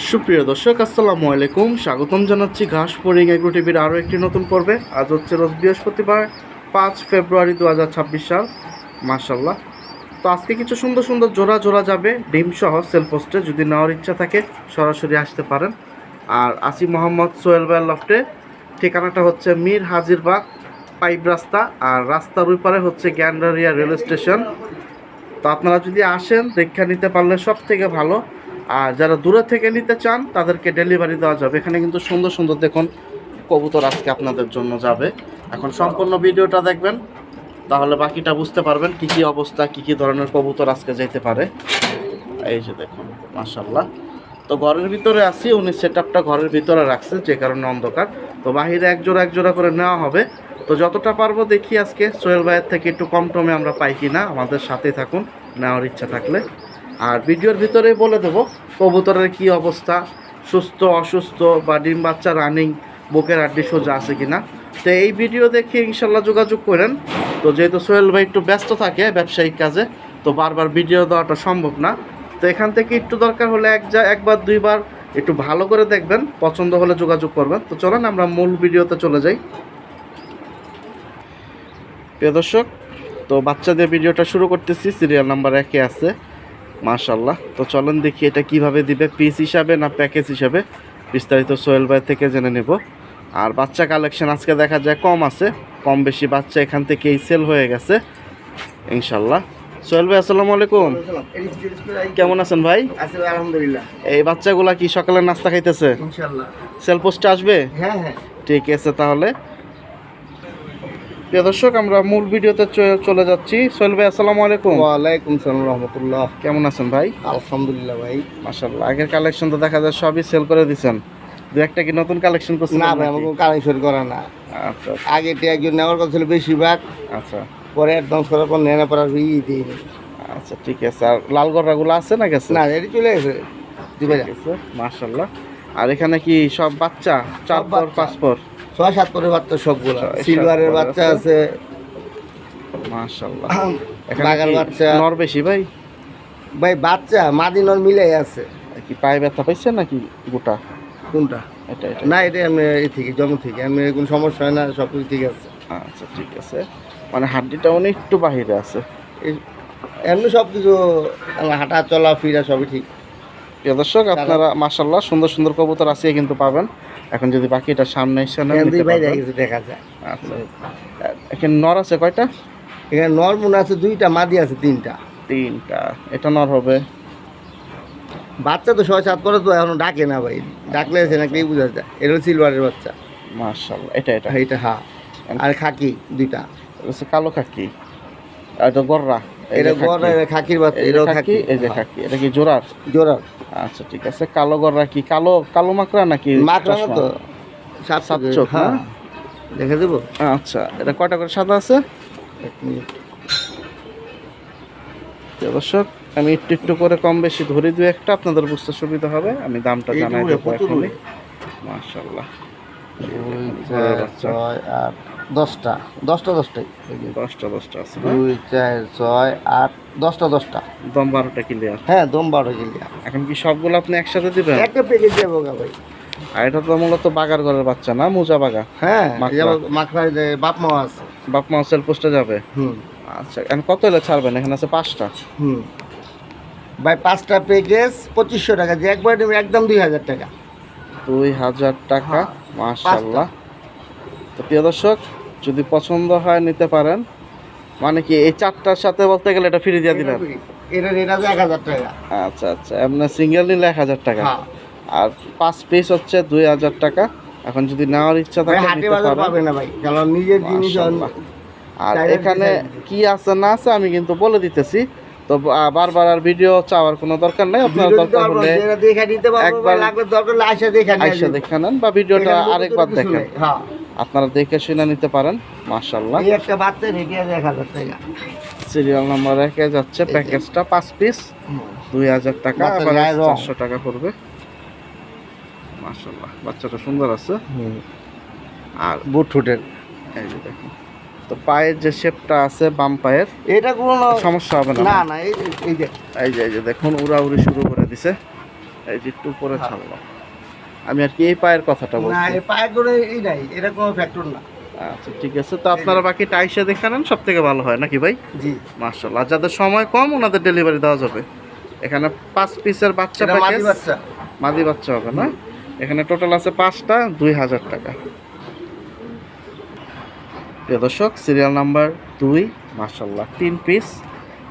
সুপ্রিয় দর্শক আসসালামু আলাইকুম, স্বাগতম জানাচ্ছি ঘাস ফড়িং এগ্রো টিভির আরও একটি নতুন পর্বে। আজ হচ্ছে রোজ বৃহস্পতিবার 5 ফেব্রুয়ারি 2026 সাল। মাশাল্লাহ, তো আজকে কিছু সুন্দর সুন্দর জোড়া জোড়া যাবে ডিম সহ সেল পোস্টে। যদি নেওয়ার ইচ্ছা থাকে সরাসরি আসতে পারেন। আর আসি মোহাম্মদ সোহেল ভাইয়ের লফটে, ঠিকানাটা হচ্ছে মীর হাজিরবাগ পাইপ রাস্তা, আর রাস্তার ওই পারে হচ্ছে গ্যান্ডারিয়া রেল স্টেশন। তো আপনারা যদি আসেন দেখে নিতে পারলে সব থেকে ভালো। আর যারা দূরে থেকে নিতে চান তাদেরকে ডেলিভারি দেওয়া যাবে। এখানে কিন্তু সুন্দর সুন্দর দেখুন কবুতর আজকে আপনাদের জন্য যাবে। এখন সম্পূর্ণ ভিডিওটা দেখবেন, তাহলে বাকিটা বুঝতে পারবেন কী কী অবস্থা, কী কী ধরনের কবুতর আজকে যেতে পারে। এই যে দেখুন মাশাল্লাহ। তো ঘরের ভিতরে আছি, উনি সেট আপটা ঘরের ভিতরে রাখছে যে কারণে অন্ধকার। তো বাহিরে এক জোড়া করে নেওয়া হবে। তো যতটা পারবো দেখি আজকে সোহেল ভাইয়ের থেকে একটু কম টমে আমরা পাই কি না। আমাদের সাথেই থাকুন নেওয়ার ইচ্ছা থাকলে। আর ভিডিওর ভিতরেই বলে দেবো কবুতরের কি অবস্থা, সুস্থ অসুস্থ বা ডিম বাচ্চা রানিং, বুকের আড্ডি সোজা আছে কিনা। তো এই ভিডিও দেখে ইনশাল্লাহ যোগাযোগ করেন। তো যেহেতু সোহেল ভাই একটু ব্যস্ত থাকে ব্যবসায়িক কাজে, তো বারবার ভিডিও দেওয়াটা সম্ভব না। তো এখান থেকে একটু দরকার হলে একবার দুইবার একটু ভালো করে দেখবেন, পছন্দ হলে যোগাযোগ করবেন। তো চলেন আমরা মূল ভিডিওতে চলে যাই। প্রিয় দর্শক, তো বাচ্চাদের ভিডিওটা শুরু করতেছি। সিরিয়াল নাম্বার 1-এ আছে মাশাল্লাহ। তো চলেন দেখি এটা কিভাবে দিবে, পিস হিসাবে না প্যাকেজ হিসাবে, বিস্তারিত সোহেল ভাই থেকে জেনে নেব। আর বাচ্চা কালেকশন আজকে দেখা যায় কম আছে, কম বেশি বাচ্চা এখান থেকেই সেল হয়ে গেছে ইনশাল্লাহ। সোহেল ভাই আসসালামু আলাইকুম, কেমন আছেন ভাই? আলহামদুলিল্লাহ। এই বাচ্চাগুলা কি সকালের নাস্তা খাইতেছে? ইনশাআল্লাহ সেল পোস্টে আসবে? হ্যাঁ। ঠিক আছে, তাহলে প্রিয় দর্শক আমরা মূল ভিডিওতে চলে যাচ্ছি। সোহেল ভাই আসসালামু আলাইকুম। ওয়ালাইকুম সালাম রহমতুল্লাহ। কেমন আছেন ভাই? আলহামদুলিল্লাহ ভাই। মাশাআল্লাহ, আগের কালেকশন তো দেখা যায় সবই সেল করে দিয়েছেন, দু একটা কি নতুন কালেকশন করছেন? না ভাই, আমার কোনো কালেকশন করা না। আচ্ছা আগে একজন নেওয়ার কথা ছিল বেশিরভাগ, আচ্ছা পরে অ্যাডভান্স করার পর নেওয়ার পর আর দিই আচ্ছা, ঠিক আছে। আর লাল গররাগুলো আছে না গেছে? না, এটি চলে গেছে। ঠিক আছে মাশাআল্লাহ। আর এখানে কি সব বাচ্চা 4 পর 5 পর 6-7 পরের বাচ্চা সবগুলো, 6-7 সিলভারের বাচ্চা আছে মাশাআল্লাহ। বাগার বাচ্চা। নর বেশি ভাই? ভাই বাচ্চা মাদি নর মিলাই আছে। কি পায়ে ব্যথা পাইছেন নাকি গোটা? কোনটা? এটা না, এটা আমি এই থেকে জন্ম থেকে আমি কোনো সমস্যা হয় না, সব কিছু ঠিক আছে। আচ্ছা ঠিক আছে, মানে হাড্ডিটা অনেক একটু বাহিরে আছে। এমনি সব কিছু হাঁটা চলা ফিরা সবই ঠিক। প্রিয় দর্শক আপনারা মাশাআল্লাহ সুন্দর সুন্দর কবুতর আছে কিন্তু পাবেন। এখন যদি বাকিটা সামনে এসে না দেখা যায়। আচ্ছা, এখানে নর আছে কয়টা? এখানে নর মনে আছে 2টা, মাদি আছে 3টা। এটা নর হবে। বাচ্চা তো 6-7 পরে, তো এখনো ডাকে না ভাই, ডাকলে এসে না কেউ বোঝা যায়। এটা হলো সিলভারের বাচ্চা মাশাআল্লাহ। এটা হ্যাঁ। আর খাকি 2টা, এটা কালো খাকি, আর এটা গররা। এটা গররা, এটা খাকির বাচ্চা, এটাও খাকি। এই যে খাকি, এটা কি জোড়ার? জোড়ার। আচ্ছা ঠিক আছে। কালো গররা কি কালো মাকড়া নাকি? মাকড়া তো 7 চোখ। হ্যাঁ, দেখে দেবো। আচ্ছা, এটা কয়টা করে সাদা আছে? দর্শক আমি একটু করে কম বেশি ধরে দুই একটা, আপনাদের বুঝতে সুবিধা হবে। আমি দামটা জানাই দেবো এখনই। মাশাআল্লাহ, 10টা 10টা আছে 2, 4, 6, 8, 10টা দম 12টা ক্লিয়ার। হ্যাঁ, দম 12 ক্লিয়ার। এখন কি সবগুলো আপনি একসাথে দিবেন? একটা প্যাকেজ দেবো ভাই। আর এটা তো মূলত বাগার ঘরের বাচ্চা না, মোজা বাগা? হ্যাঁ, মাখরা বাপ মা আছে। বাপ মা সেল পোস্টে যাবে। আচ্ছা, এখন কত হলে ছাড়বেন? এখানে আছে 5টা। ভাই 5টা প্যাকেজ 2500 টাকা, যে একবার দেবে একদম 2000 টাকা। 2000 টাকা। মাশাআল্লাহ। তো প্রিয় দর্শক যদি পছন্দ হয় নিতে পারেন। মানে কি এই 4টার সাথে বলতে গেলে এটা ফ্রি দিয়ে দিবেন? এটা রেট আছে 1000 টাকা। আচ্ছা আচ্ছা, এমনি সিঙ্গেল নিলে 1000 টাকা, আর 5 পিস হচ্ছে 2000 টাকা। এখন যদি নেওয়ার ইচ্ছা থাকে হাটে বাজার পাবে না ভাই, কারণ নিজের জিনিস। আর এখানে কি আছে না আছে আমি কিন্তু বলে দিতেছি। তো বারবার আর ভিডিও চাওয়ার কোনো দরকার নাই। আপনার দরকার হলে একবার আইসা দেখে নেন, বা ভিডিওটা আরেকবার দেখেন। আপনারা দেখে শুনে নিতে পারেন। মাশাআল্লাহ, একটা বাচ্চা রেডি আছে 1000 টাকা। সিরিয়াল নাম্বার 1-এ যাচ্ছে প্যাকেজটা 5 পিস 2000 টাকা, আবার 400 টাকা পড়বে। মাশাআল্লাহ, বাচ্চাটা সুন্দর আছে। আর বুট ফুটের এই যে দেখুন, তো পায়ের যে শেপটা আছে বাম পায়ের, এটা কোনো সমস্যা হবে না? না, এই যে দেখুন উড়াউড়ি শুরু করে দিছে। এই যে একটু উপরে ছাড়লাম আমি আর কি এই পায়ের কথাটা না বলছি। এই পায়ের করে এই নাই, এটা কোনো ফ্যাক্টর না। আচ্ছা ঠিক আছে, তো আপনারা বাকি টাইসে দেখে নেন, সব থেকে ভালো হয় নাকি ভাই? জি, মাশাআল্লাহ, যাদের সময় কম ওনাদের ডেলিভারি দেওয়া যাবে। এখানে 5 পিসের বাচ্চা এটা মাদি প্যাকেজ, বাচ্চা। মাদি বাচ্চা হবে না? এখানে টোটাল আছে 5টা, 2000 টাকা। প্রিয় দর্শক, সিরিয়াল নাম্বার 2, মাশাআল্লাহ 3 পিস,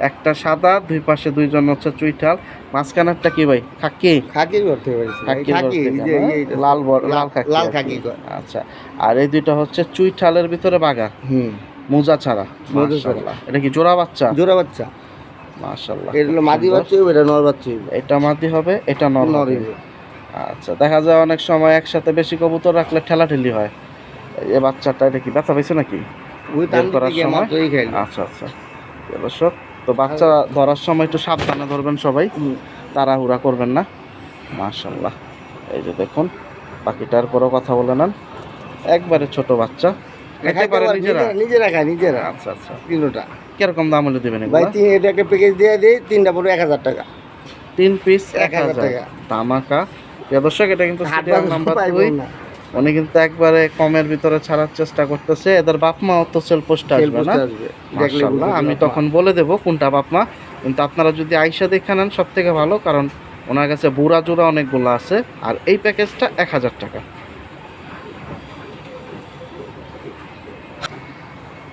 একটা সাদা, দুই পাশে দুইজন হচ্ছে চুইঠাল, মাঝখানেরটা কি ভাই? খাকি? খাকি করতে পারছি, খাকি খাকি বলতে এই যে গেলে এই লাল লাল খাকি, লাল আর কি। খাকি কয়। আচ্ছা, আর এই দুইটা হচ্ছে চুইঠালের ভিতরে বাগা, মোজা ছাড়া। মোজা ছাড়া। মাশাআল্লাহ, এটা কি জোড়া বাচ্চা? জোড়া বাচ্চা। মাশাআল্লাহ, এটা হলো মাদি বাচ্চা, এটা নর বাচ্চা। এটা মাদি হবে, এটা নর নর হবে। হইবে। আচ্ছা, দেখা যায় অনেক সময় একসাথে বেশি কবুতর রাখলে ঠেলাঠেলি হয়। এই বাচ্চাটা এটা কি ব্যথা পাইছে নাকি ওই বের করার তান্ত্রিক সময়? মাত্রই খাইল। আচ্ছা আচ্ছা, প্রিয় দর্শক, তো বাচ্চা ধরার সময় একটু সাবধানে ধরবেন সবাই, তাড়াহুড়া করবেন না। মাশাআল্লাহ, এই যে দেখুন, বাকিটার পরও কথা বলে নেন। একবারে ছোট বাচ্চা, একেবারে নিজেরা। নিজেরা খায়, নিজেরা। আচ্ছা আচ্ছা, তিনটা কিরকম দাম হলে দেবেন ভাই, এগুলা? এটা একটা প্যাকেজ দিয়ে দিই, তিনটা পড়বে 1000 টাকা। 3 পিস 1000 1000 টাকা। তামাকা। প্রিয় দর্শক, এটা কিন্তু হাট সিরিয়াল বাজার নাম্বার পাইবো 2। না। উনি কিন্তু একবারে কমের ভিতরে ছাড়ার চেষ্টা করতেছে। এদের বাপ মা তো সেল পোস্ট তেল আসবে না? বুঝতে আসবে। দেখলে মাশাআল্লাহ, বুঝতে আমি পারবা। তখন বলে দেব কোনটা বাপ মা, কিন্তু আপনারা যদি আইসা দেখে নেন সব থেকে ভালো, কারণ ওনার কাছে বুড়া জোড়া অনেকগুলো আছে। আর এই প্যাকেজটা 1000 টাকা।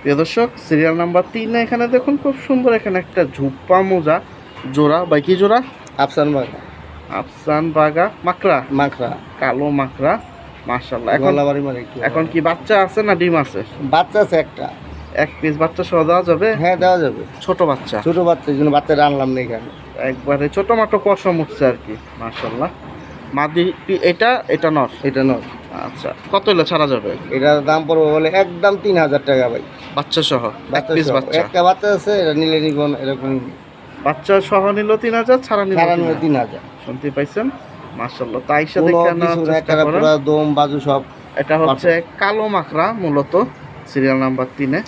প্রিয় দর্শক, সিরিয়াল নাম্বার 3 এখানে দেখুন, খুব সুন্দর এখানে একটা ঝুপ্পা মোজা জোড়া, বা কি জোড়া? আফসান বাগা, আফসান বাগা মাকড়া, মাখরা, কালো মাকড়া। মাশাআল্লাহ, এখন গলাবাড়ি মারে একটু। এখন কি বাচ্চা আছে না ডিম আছে? বাচ্চা আছে একটা। 1 পিস বাচ্চা সহ দেওয়া যাবে? হ্যাঁ, দেওয়া যাবে। ছোট বাচ্চা, ছোট বাচ্চা, এই জন্য বাচ্চাটা আনলাম না এখানে। একবারে ছোট মাটো পশম উঠছে আর কি। মাশাআল্লাহ, মাদি এটা নর। এটা নয়। আচ্ছা, কত হলে ছাড়া যাবে? এটার দাম পড়বে বলে একদম 3000 টাকা ভাই। বাচ্চা সহ 1 বাচ্চা পিস সহ। বাচ্চা, একটা বাচ্চা আছে, এটা নিলে নিব না, এরকম বাচ্চা সহ নিল 3000, ছাড়া নিল সারা 3000। 3000। শুনতে পাইছেন? মাশাআল্লাহ, তাই কোনো সাথে কিছু নেওয়ার না, চেষ্টা একটা করেন। পুরো দম বাজু সব। এটা হচ্ছে কালো মাকড়া মূলত, সিরিয়াল নাম্বার 3 এ।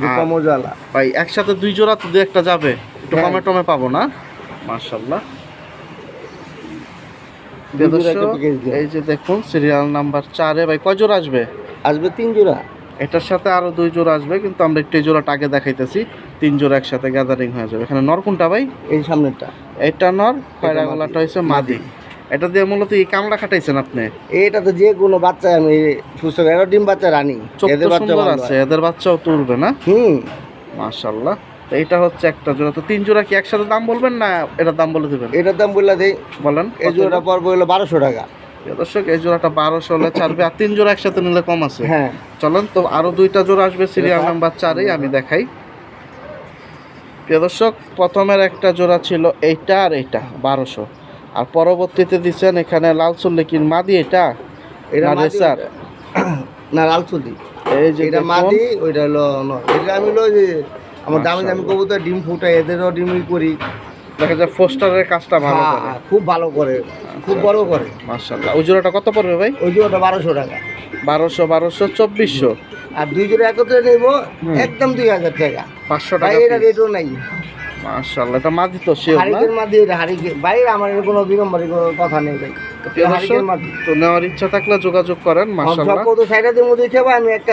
দুটো মজালা। ভাই একসাথে 2 জোড়া তো 2-1টা যাবে, একটু হ্যাঁ। কমে টমে পাবো না? মাশাআল্লাহ। দুই জোড়া একটা প্যাকেজ দিন। এই যে দেখুন, সিরিয়াল নাম্বার 4 এ ভাই কয় জোড়া আসবে? আসবে 3 জোড়া। এটার সাথে আরো 2 জোড়া আসবে, কিন্তু আমরা একটু এই জোড়াটা আগে দেখাইতেছি। 3 জোড়া একসাথে গ্যাদারিং হয়ে যাবে। এখানে নর কোনটা ভাই? এই সামনেরটা। এটা নর, খয়রা মাদি। গলাটা হইছে মাদি। এটা দিয়ে মূলত এই কামড়া খাটাইছেন আপনি? এটা তো যে কোনো বাচ্চা আমি সুস্থ, এরা ডিম বাচ্চা রানি। চোখ এদের তো বাচ্চা সুন্দর ভালো আছে, হয়। এদের বাচ্চাও তো উড়বে না? হুম। মাশাআল্লাহ, তো এইটা হচ্ছে একটা জোড়া। তো 3 জোড়া কি একসাথে দাম বলবেন না এটার দাম বলে দেবেন? এটার দাম বললা দেই, বলেন। এই জোড়াটা পড়বে হলো 1200 টাকা। প্রিয় দর্শক, এই জোড়াটা 1200 হলে ছাড়বে, আর 3 জোড়া একসাথে নিলে কম আছে। হ্যাঁ। চলেন, তো আরো 2টা জোড়া আসবে সিরিয়াল এটা নাম্বার 4 আমি দেখাই। প্রিয় দর্শক, প্রথমের একটা জোড়া ছিল এইটা আর এইটা 1200, আর পরবর্তীতে দিচ্ছেন এখানে লাল চুল্লিকির মাদি। এটা এটা না মাদি, রেসার? না লালচুদি। এই যে এটা দেখুন, মাদি, ওইটা হলো নর। এটা আমি হলো যে আমার দামি দামি মাশাআল্লাহ। কবুতর ডিম ফুটাই, এদেরও ডিমই করি। দেখা যায় ফোস্টারের কাজটা ভালো হ্যাঁ, করে। খুব ভালো করে, খুব বড় করে। মাশাআল্লাহ, ওই জোড়াটা কত পড়বে ভাই? ওই জোড়াটা 1200 টাকা। 1200 2400 আর 2 জোড়া একত্রে নেব একদম 2000 টাকা। 500 ভাই টাকা এটা piece। রেটও নাই। মাশাআল্লাহ, এটা মাদি তো শিওর না? হারিকেন মাদি, এটা হারিকেন। ভাই আমার এর কোনো বিড়ম্বনার কোনো কথা নেই ভাই। প্রিয় এটা দর্শক, হারিকেন মাদি। তো নেওয়ার ইচ্ছা থাকলে যোগাযোগ করেন। সব মাশাআল্লাহ, কত সাইডাদের মধ্যে খেবা, আমি একটা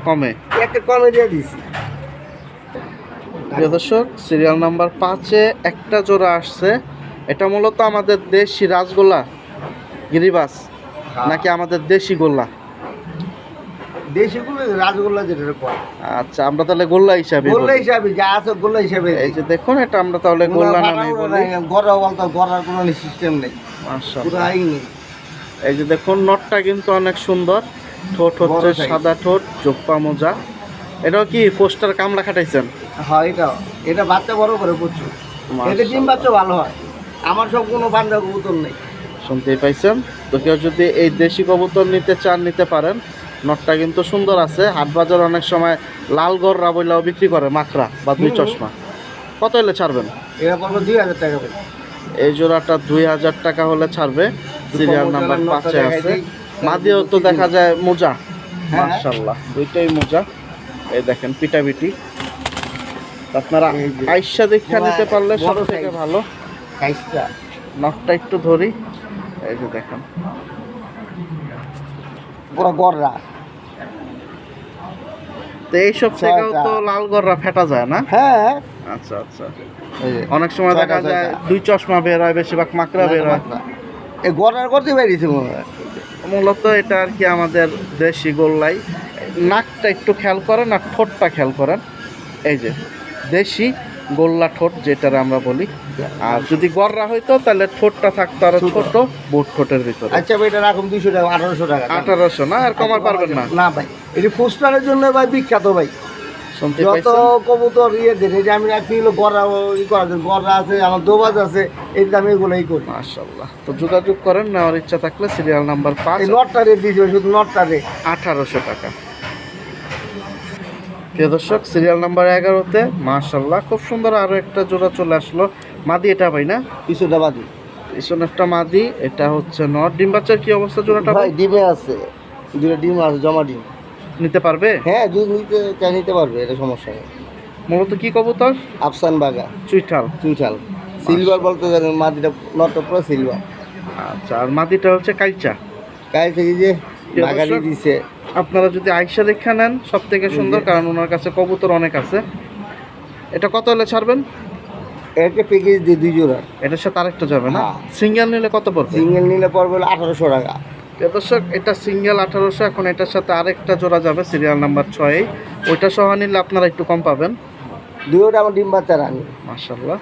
কমে। কমে দিয়ে দিছি। প্রিয় দর্শক, সিরিয়াল নাম্বার 5 এ একটা জোড়া আসছে। এটা মূলত আমাদের দেশি রাজগোল্লা গিরিবাস নাকি আমাদের দেশি গোল্লা? দেশিগুলো রাজগোল্লা যেটা কয়। আচ্ছা, আমরা তাহলে গোল্লা হিসাবে গোল্লা হিসাবে যা আছে গোল্লা হিসাবে। এই যে দেখুন, এটা আমরা তাহলে গোল্লা নামে বলি। গড়া বলতো, গড়ার কোনো সিস্টেম নেই, মাশাআল্লাহ, পুরো আইন নেই। এই যে দেখুন, নটটা কিন্তু অনেক সুন্দর, ঠোঁট হচ্ছে বড় size। সাদা ঠোঁট, জোপ্পা মোজা। এটাও কি পোস্টার কামড়া খাটাইছেন? হ্যাঁ, এটা বাচ্চা বড় করে প্রচুর। এতে ডিম বাচ্চা ভালো হয়। আমার সব কোনো বান্ধব কবুতর নেই। শুনতেই পাইছেন, তো কেউ যদি এই দেশি কবুতর নিতে চান নিতে পারেন। নটটা কিন্তু সুন্দর আছে। হাট বাজার অনেক সময় লাল গররা বইলাও বিক্রি করে, মাকড়া বা 2 চশমা। কত হলে ছাড়বেন? এটা পড়বে 2000 টাকা ভাই। এই জোড়াটা 2000 টাকা হলে ছাড়বে। সিরিয়াল মোজা নাম্বার নটটা 5 এ দেখাই আছে। দিই। মাদিও তো দেখা যায় মোজা। হ্যাঁ। মাশাআল্লাহ, দুইটাই মোজা। এই দেখেন পিটাপিটি। আপনারা এই যে। আইসা দেখা নিতে পারলে সব বড় থেকে size। ভালো। সাইজটা নটটা একটু ধরি, এই যে দেখেন পুরো গররা। তো এইসব থেকেও তো লাল গররা ফেটা যায় না? হ্যাঁ, আচ্ছা আচ্ছা। এই যে অনেক সময় ছয়টা, দেখা যায় ছয়টা। দুই চশমা বের হয়, বেশিরভাগ মাকড়া বের হয়। এই গররার করতে বেরিয়েছে মনে হয়। মূলত এটা আর কি আমাদের দেশি গোল্লাই। নাকটা একটু খেয়াল করেন আর ঠোঁটটা খেয়াল করেন, এই যে দেশি গোল্লা ঠোঁট যেটার আমরা বলি। আর যদি গররা হইতো তাহলে ঠোঁটটা থাকতো আরো ছোট, বুট ঠোঁটের ভিতরে। আচ্ছা ভাই, এটা রাখুন 200 টাকা, 1800 টাকা। 1800 না, আর কমার পারবেন না? না ভাই, এটি ফুস্টারের জন্য ভাই বিখ্যাত ভাই। শুনতে যত পাইছেন? কবুতর ইয়ে দেন, এই যে আমি রাখছি হলো গররা, ই করা আছে, গররা আছে, আমার দোবাজ আছে, এই আমি এগুলোই করি। মাশাআল্লাহ। তো যোগাযোগ করেন, নেওয়ার ইচ্ছা থাকলে সিরিয়াল নাম্বার 5, এই নটটা রেট দিয়েছি ভাই, শুধু নটটা রেট 1800 টাকা। প্রিয় দর্শক, সিরিয়াল নাম্বার 11-তে মাশাআল্লাহ খুব সুন্দর আরো একটা জোড়া চলে আসলো। মাদি এটা ভাই না? কিছুটা বাদি পিছনে একটা মাদি, এটা হচ্ছে নট। ডিম বাচ্চার কি অবস্থা জোড়াটা ভাই, ভাই? ডিমে আছে, দুটো ডিম আছে, জমা ডিম। নিতে পারবে? হ্যাঁ, দুধ নিতে চাই নিতে পারবে, এটা সমস্যা নেই। মূলত কি কবুতর? আফসান বাগা, চুইঠাল। চুইঠাল, সিলভার বলতে জানেন, মাদিটা নটটা পুরো সিলভার। আচ্ছা, আর মাদিটা হচ্ছে কাইচা। কাল থেকে যে প্রিয় বাগালি দর্শক, দিছে। আপনারা যদি আইসা দেখা নেন সব থেকে সুন্দর, কারণ ওনার কাছে কবুতর অনেক আছে। এটা কত হলে ছাড়বেন? একটা প্যাকেজ দিয়ে 2 জোড়া। এটার সাথে আরেকটা যাবে না? হ্যাঁ। সিঙ্গেল নিলে কত পড়বে? সিঙ্গেল নিলে পড়বে হলো 1800 টাকা। প্রিয় দর্শক, এটা সিঙ্গেল 1800। এখন এটার সাথে আরেকটা জোড়া যাবে সিরিয়াল নাম্বার 6। ওইটা সহ নিলে আপনারা একটু কম পাবেন। দুইটা আমার ডিম বাচ্চা রানি। মাশাআল্লাহ।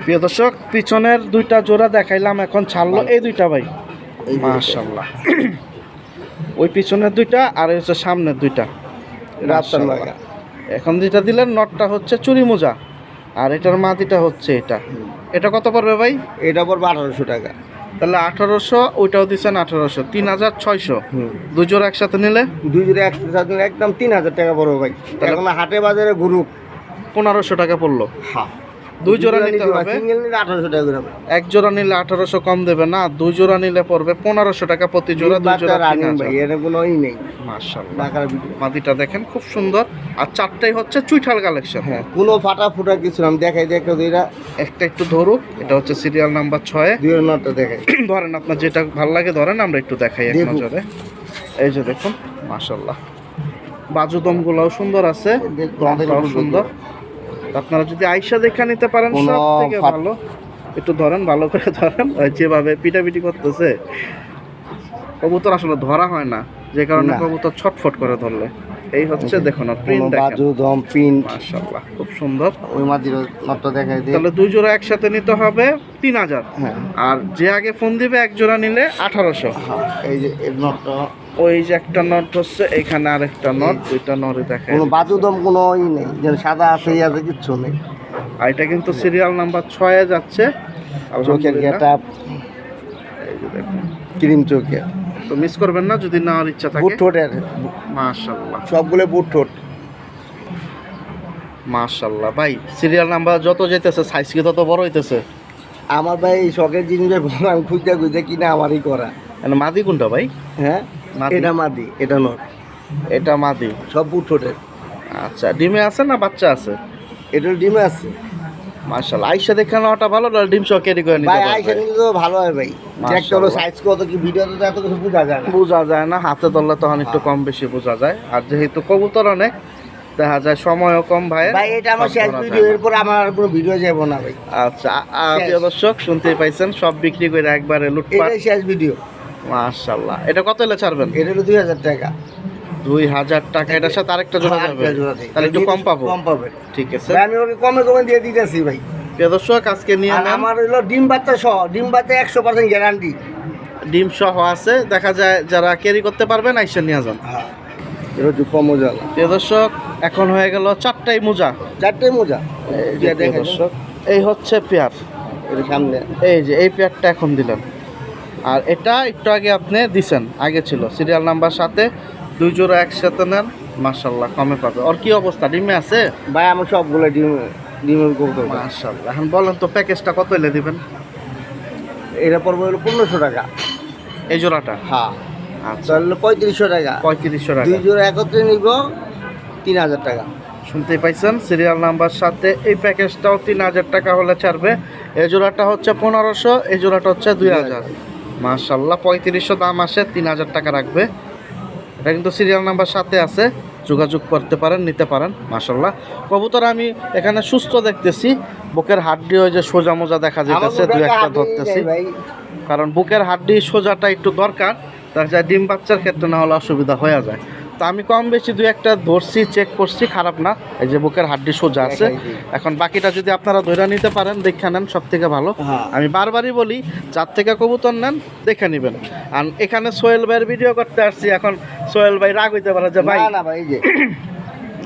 প্রিয় দর্শক, পিছনের দুইটা জোড়া দেখাইলাম, এখন ছাড়লো এই দুইটা ভাই। এই যে মাশাআল্লাহ। ওই পিছনের দুইটা আর এই হচ্ছে সামনের দুইটা। এটা আফসান বাগা। মাশাআল্লাহ। এখন যেটা দিলেন নটটা হচ্ছে চুরি মোজা, আর এটার মাদিটা হচ্ছে এটা। এটা কত পড়বে ভাই? এটা পড়বে 1800 টাকা। তাহলে 1800, ওইটাও দিচ্ছেন 1800, 3600। দুই জোড়া একসাথে নিলে 2 জোড়া একসাথে একদম 3000 টাকা পড়বে ভাই। এখন হাটে বাজারে ঘুরুক। 1500 টাকা পড়লো। হ্যাঁ, দুই জোড়া নিতে হবে। সিঙ্গেল নিলে 1800 টাকা করে হবে। এক জোড়া নিলে 1800 কম দেবে না, দুই জোড়া নিলে পড়বে 1500 টাকা প্রতি জোড়া। দুই জোড়া রানি ভাই, 3000। এর কোনো ই নেই। মাশাআল্লাহ। টাকার ভিতরে মাদিটা দেখেন খুব সুন্দর, আর চারটাই হচ্ছে চুইঠাল কালেকশন। হ্যাঁ, কোনো ফাটা ফুটা কিছু না। আমি দেখাই দেখো দুইটা, একটা একটু ধরুক, এটা হচ্ছে সিরিয়াল নাম্বার 6। দুইয়ের নটটা দেখাই। ধরেন, আপনার যেটা ভালো লাগে ধরেন, আমরা একটু দেখাই এক দেখুন। নজরে। এই যে দেখুন, মাশাআল্লাহ বাজুদমগুলোও সুন্দর আছে, রংটাও সুন্দর। আপনারা যদি আইসা দেখা নিতে পারেন কোনো সব থেকে ভালো। একটু ধরেন, ভালো করে ধরেন। ওই যেভাবে পিটাপিটি করতেছে, কবুতর আসলে ধরা হয় না, যে কারণে না। কবুতর ছটফট করে ধরলে। এই হচ্ছে দেখুন, আর প্রিন্ট কোনো দেখেন, বাজু দম পিন। মাশাআল্লাহ খুব সুন্দর। ওই মাদির নটটা দেখাই দিই। তাহলে দুই জোড়া একসাথে নিতে হবে 3000। হ্যাঁ। আর যে আগে ফোন দিবে এক জোড়া নিলে 1800। হ্যাঁ, এই যে এর নটটা ওই যে একটা নট হচ্ছে, এখানে আরেকটা নট, দুইটা নটই দেখায়। কোনো বাজু দম কোনো ই নেই, যেন সাদা আছে ই আছে, কিচ্ছু নেই। আর এটা কিন্তু সিরিয়াল নাম্বার 6 যাচ্ছে। চোখের আলহামদুলিল্লাহ। গেটা এই যে দেখুন, ক্রিম চোখের, তো মিস করবেন না যদি নেওয়ার ইচ্ছা বুট থাকে। ঠোঁটের, মাশাআল্লাহ সবগুলো বুট ঠোঁট। মাশাআল্লাহ ভাই, সিরিয়াল নাম্বার যত যেতেছে সাইজ কি তত বড় হইতেছে। আমার ভাই এই শখের জিনিসের আমি খুঁজতে খুঁজতে কিনা আমারই করা। মানে মাদি কোনটা ভাই? হ্যাঁ, মাদি। এটা মাদি, এটা নট, এটা মাদি। সব বুট ঠোঁটের। আচ্ছা, ডিমে আছে না বাচ্চা আছে? এটা ডিমে আছে মাশাআল্লাহ। আইসা দেখে নেওয়াটা ভালো, না ডিম সহ ক্যারি করে নিতে ভাই। পারবে? আইসা নিলে তো ভালো হয় ভাই। দেখতে হলো সাইজ কত কি, ভিডিওতে তো এত কিছু বোঝা যায় না। বোঝা যায় না, হাতে ধরলে তখন একটু কম বেশি বোঝা যায়। আর যেহেতু কবুতর অনেক, দেখা যায় সময়ও কম ভাই। ভাই এটা আমার শেষ ভিডিও, এরপর আমার আর কোনো ভিডিও যাবো না ভাই। আচ্ছা, প্রিয় দর্শক শুনতেই পাইছেন, সব বিক্রি করে একবারে লুটপাট। এটাই শেষ ভিডিও। মাশাআল্লাহ। এটা কত হলে ছাড়বেন? এটা হলো 2000 টাকা। 2000 টাকা। এটার সাথে আরেকটা জোড়া যাবে, আরেকটা জোড়া দিই। তাহলে একটু কম পাবো। কম পাবে। ঠিক আছে ভাই আমি ওকে কমে কমে দিয়ে দিতেছি ভাই। প্রিয় দর্শক, আজকে নিয়ে আর নেন। আমার হলো ডিম বাচ্চা সহ, ডিম বাচ্চা 100% গ্যারান্টি। ডিম সহ আছে, দেখা যায় যারা ক্যারি করতে পারবেন আইসা নিয়ে যান। হ্যাঁ, এটা হচ্ছে কম মজা। প্রিয় দর্শক, এখন হয়ে গেল 4টাই মোজা। 4টে মজা। এই যে প্রিয় দর্শক, এই হচ্ছে পেয়ার। এটা সামনে এই যে এই পেয়ারটা এখন দিলেন, আর এটা একটু আগে আপনি দিছেন, আগে ছিল সিরিয়াল নাম্বার 7। দুই জোড়া একসাথে নেন, মাশাআল্লাহ কমে পাবে। ওর কি অবস্থা, ডিমে আছে? ভাই আমার সবগুলো ডিমের কবুতর। মাশাআল্লাহ। এখন বলেন তো প্যাকেজটা কত এলে দিবেন? এটা পড়বে হলো 1500 টাকা। এই জোড়াটা? হ্যাঁ, আচ্ছা, তাহলে 3500 টাকা। 3500 টাকা। 2 জোড়া একত্রে নিব 3000 টাকা। শুনতেই পাইছেন, সিরিয়াল নাম্বার সাথে এই প্যাকেজটাও 3000 টাকা হলে ছাড়বে। এই জোড়াটা হচ্ছে 1500, এই জোড়াটা হচ্ছে 2000। মাশাল্লাহ 3500 দাম আসে, 3000 টাকা রাখবে। এটা কিন্তু সিরিয়াল নাম্বার সাথে আছে, যোগাযোগ করতে পারেন, নিতে পারেন। মাশাল্লাহ কবুতর আমি এখানে সুস্থ দেখতেছি, বুকের হাড্ডি ওই যে সোজা মোজা দেখা যাইতেছে, দু একটা ধরতেছি, কারণ বুকের হাড্ডি সোজাটা একটু দরকার, তার যা ডিম বাচ্চার ক্ষেত্রে না হলে অসুবিধা হয়ে যায়। তো আমি কম বেশি দু একটা ধরছি, চেক করছি, খারাপ না। এই যে বুকের হাড্ডি সোজা আছে। এখন বাকিটা যদি আপনারা ধরে নিতে পারেন, দেখে নেন, সব থেকে ভালো। আমি বারবারই বলি, যার থেকে কবুতর নেন দেখে নেবেন। আর এখানে সোহেল ভাইয়ের ভিডিও করতে আসছি, এখন সোহেল ভাই রাগ হইতে পারে যে ভাই, না ভাই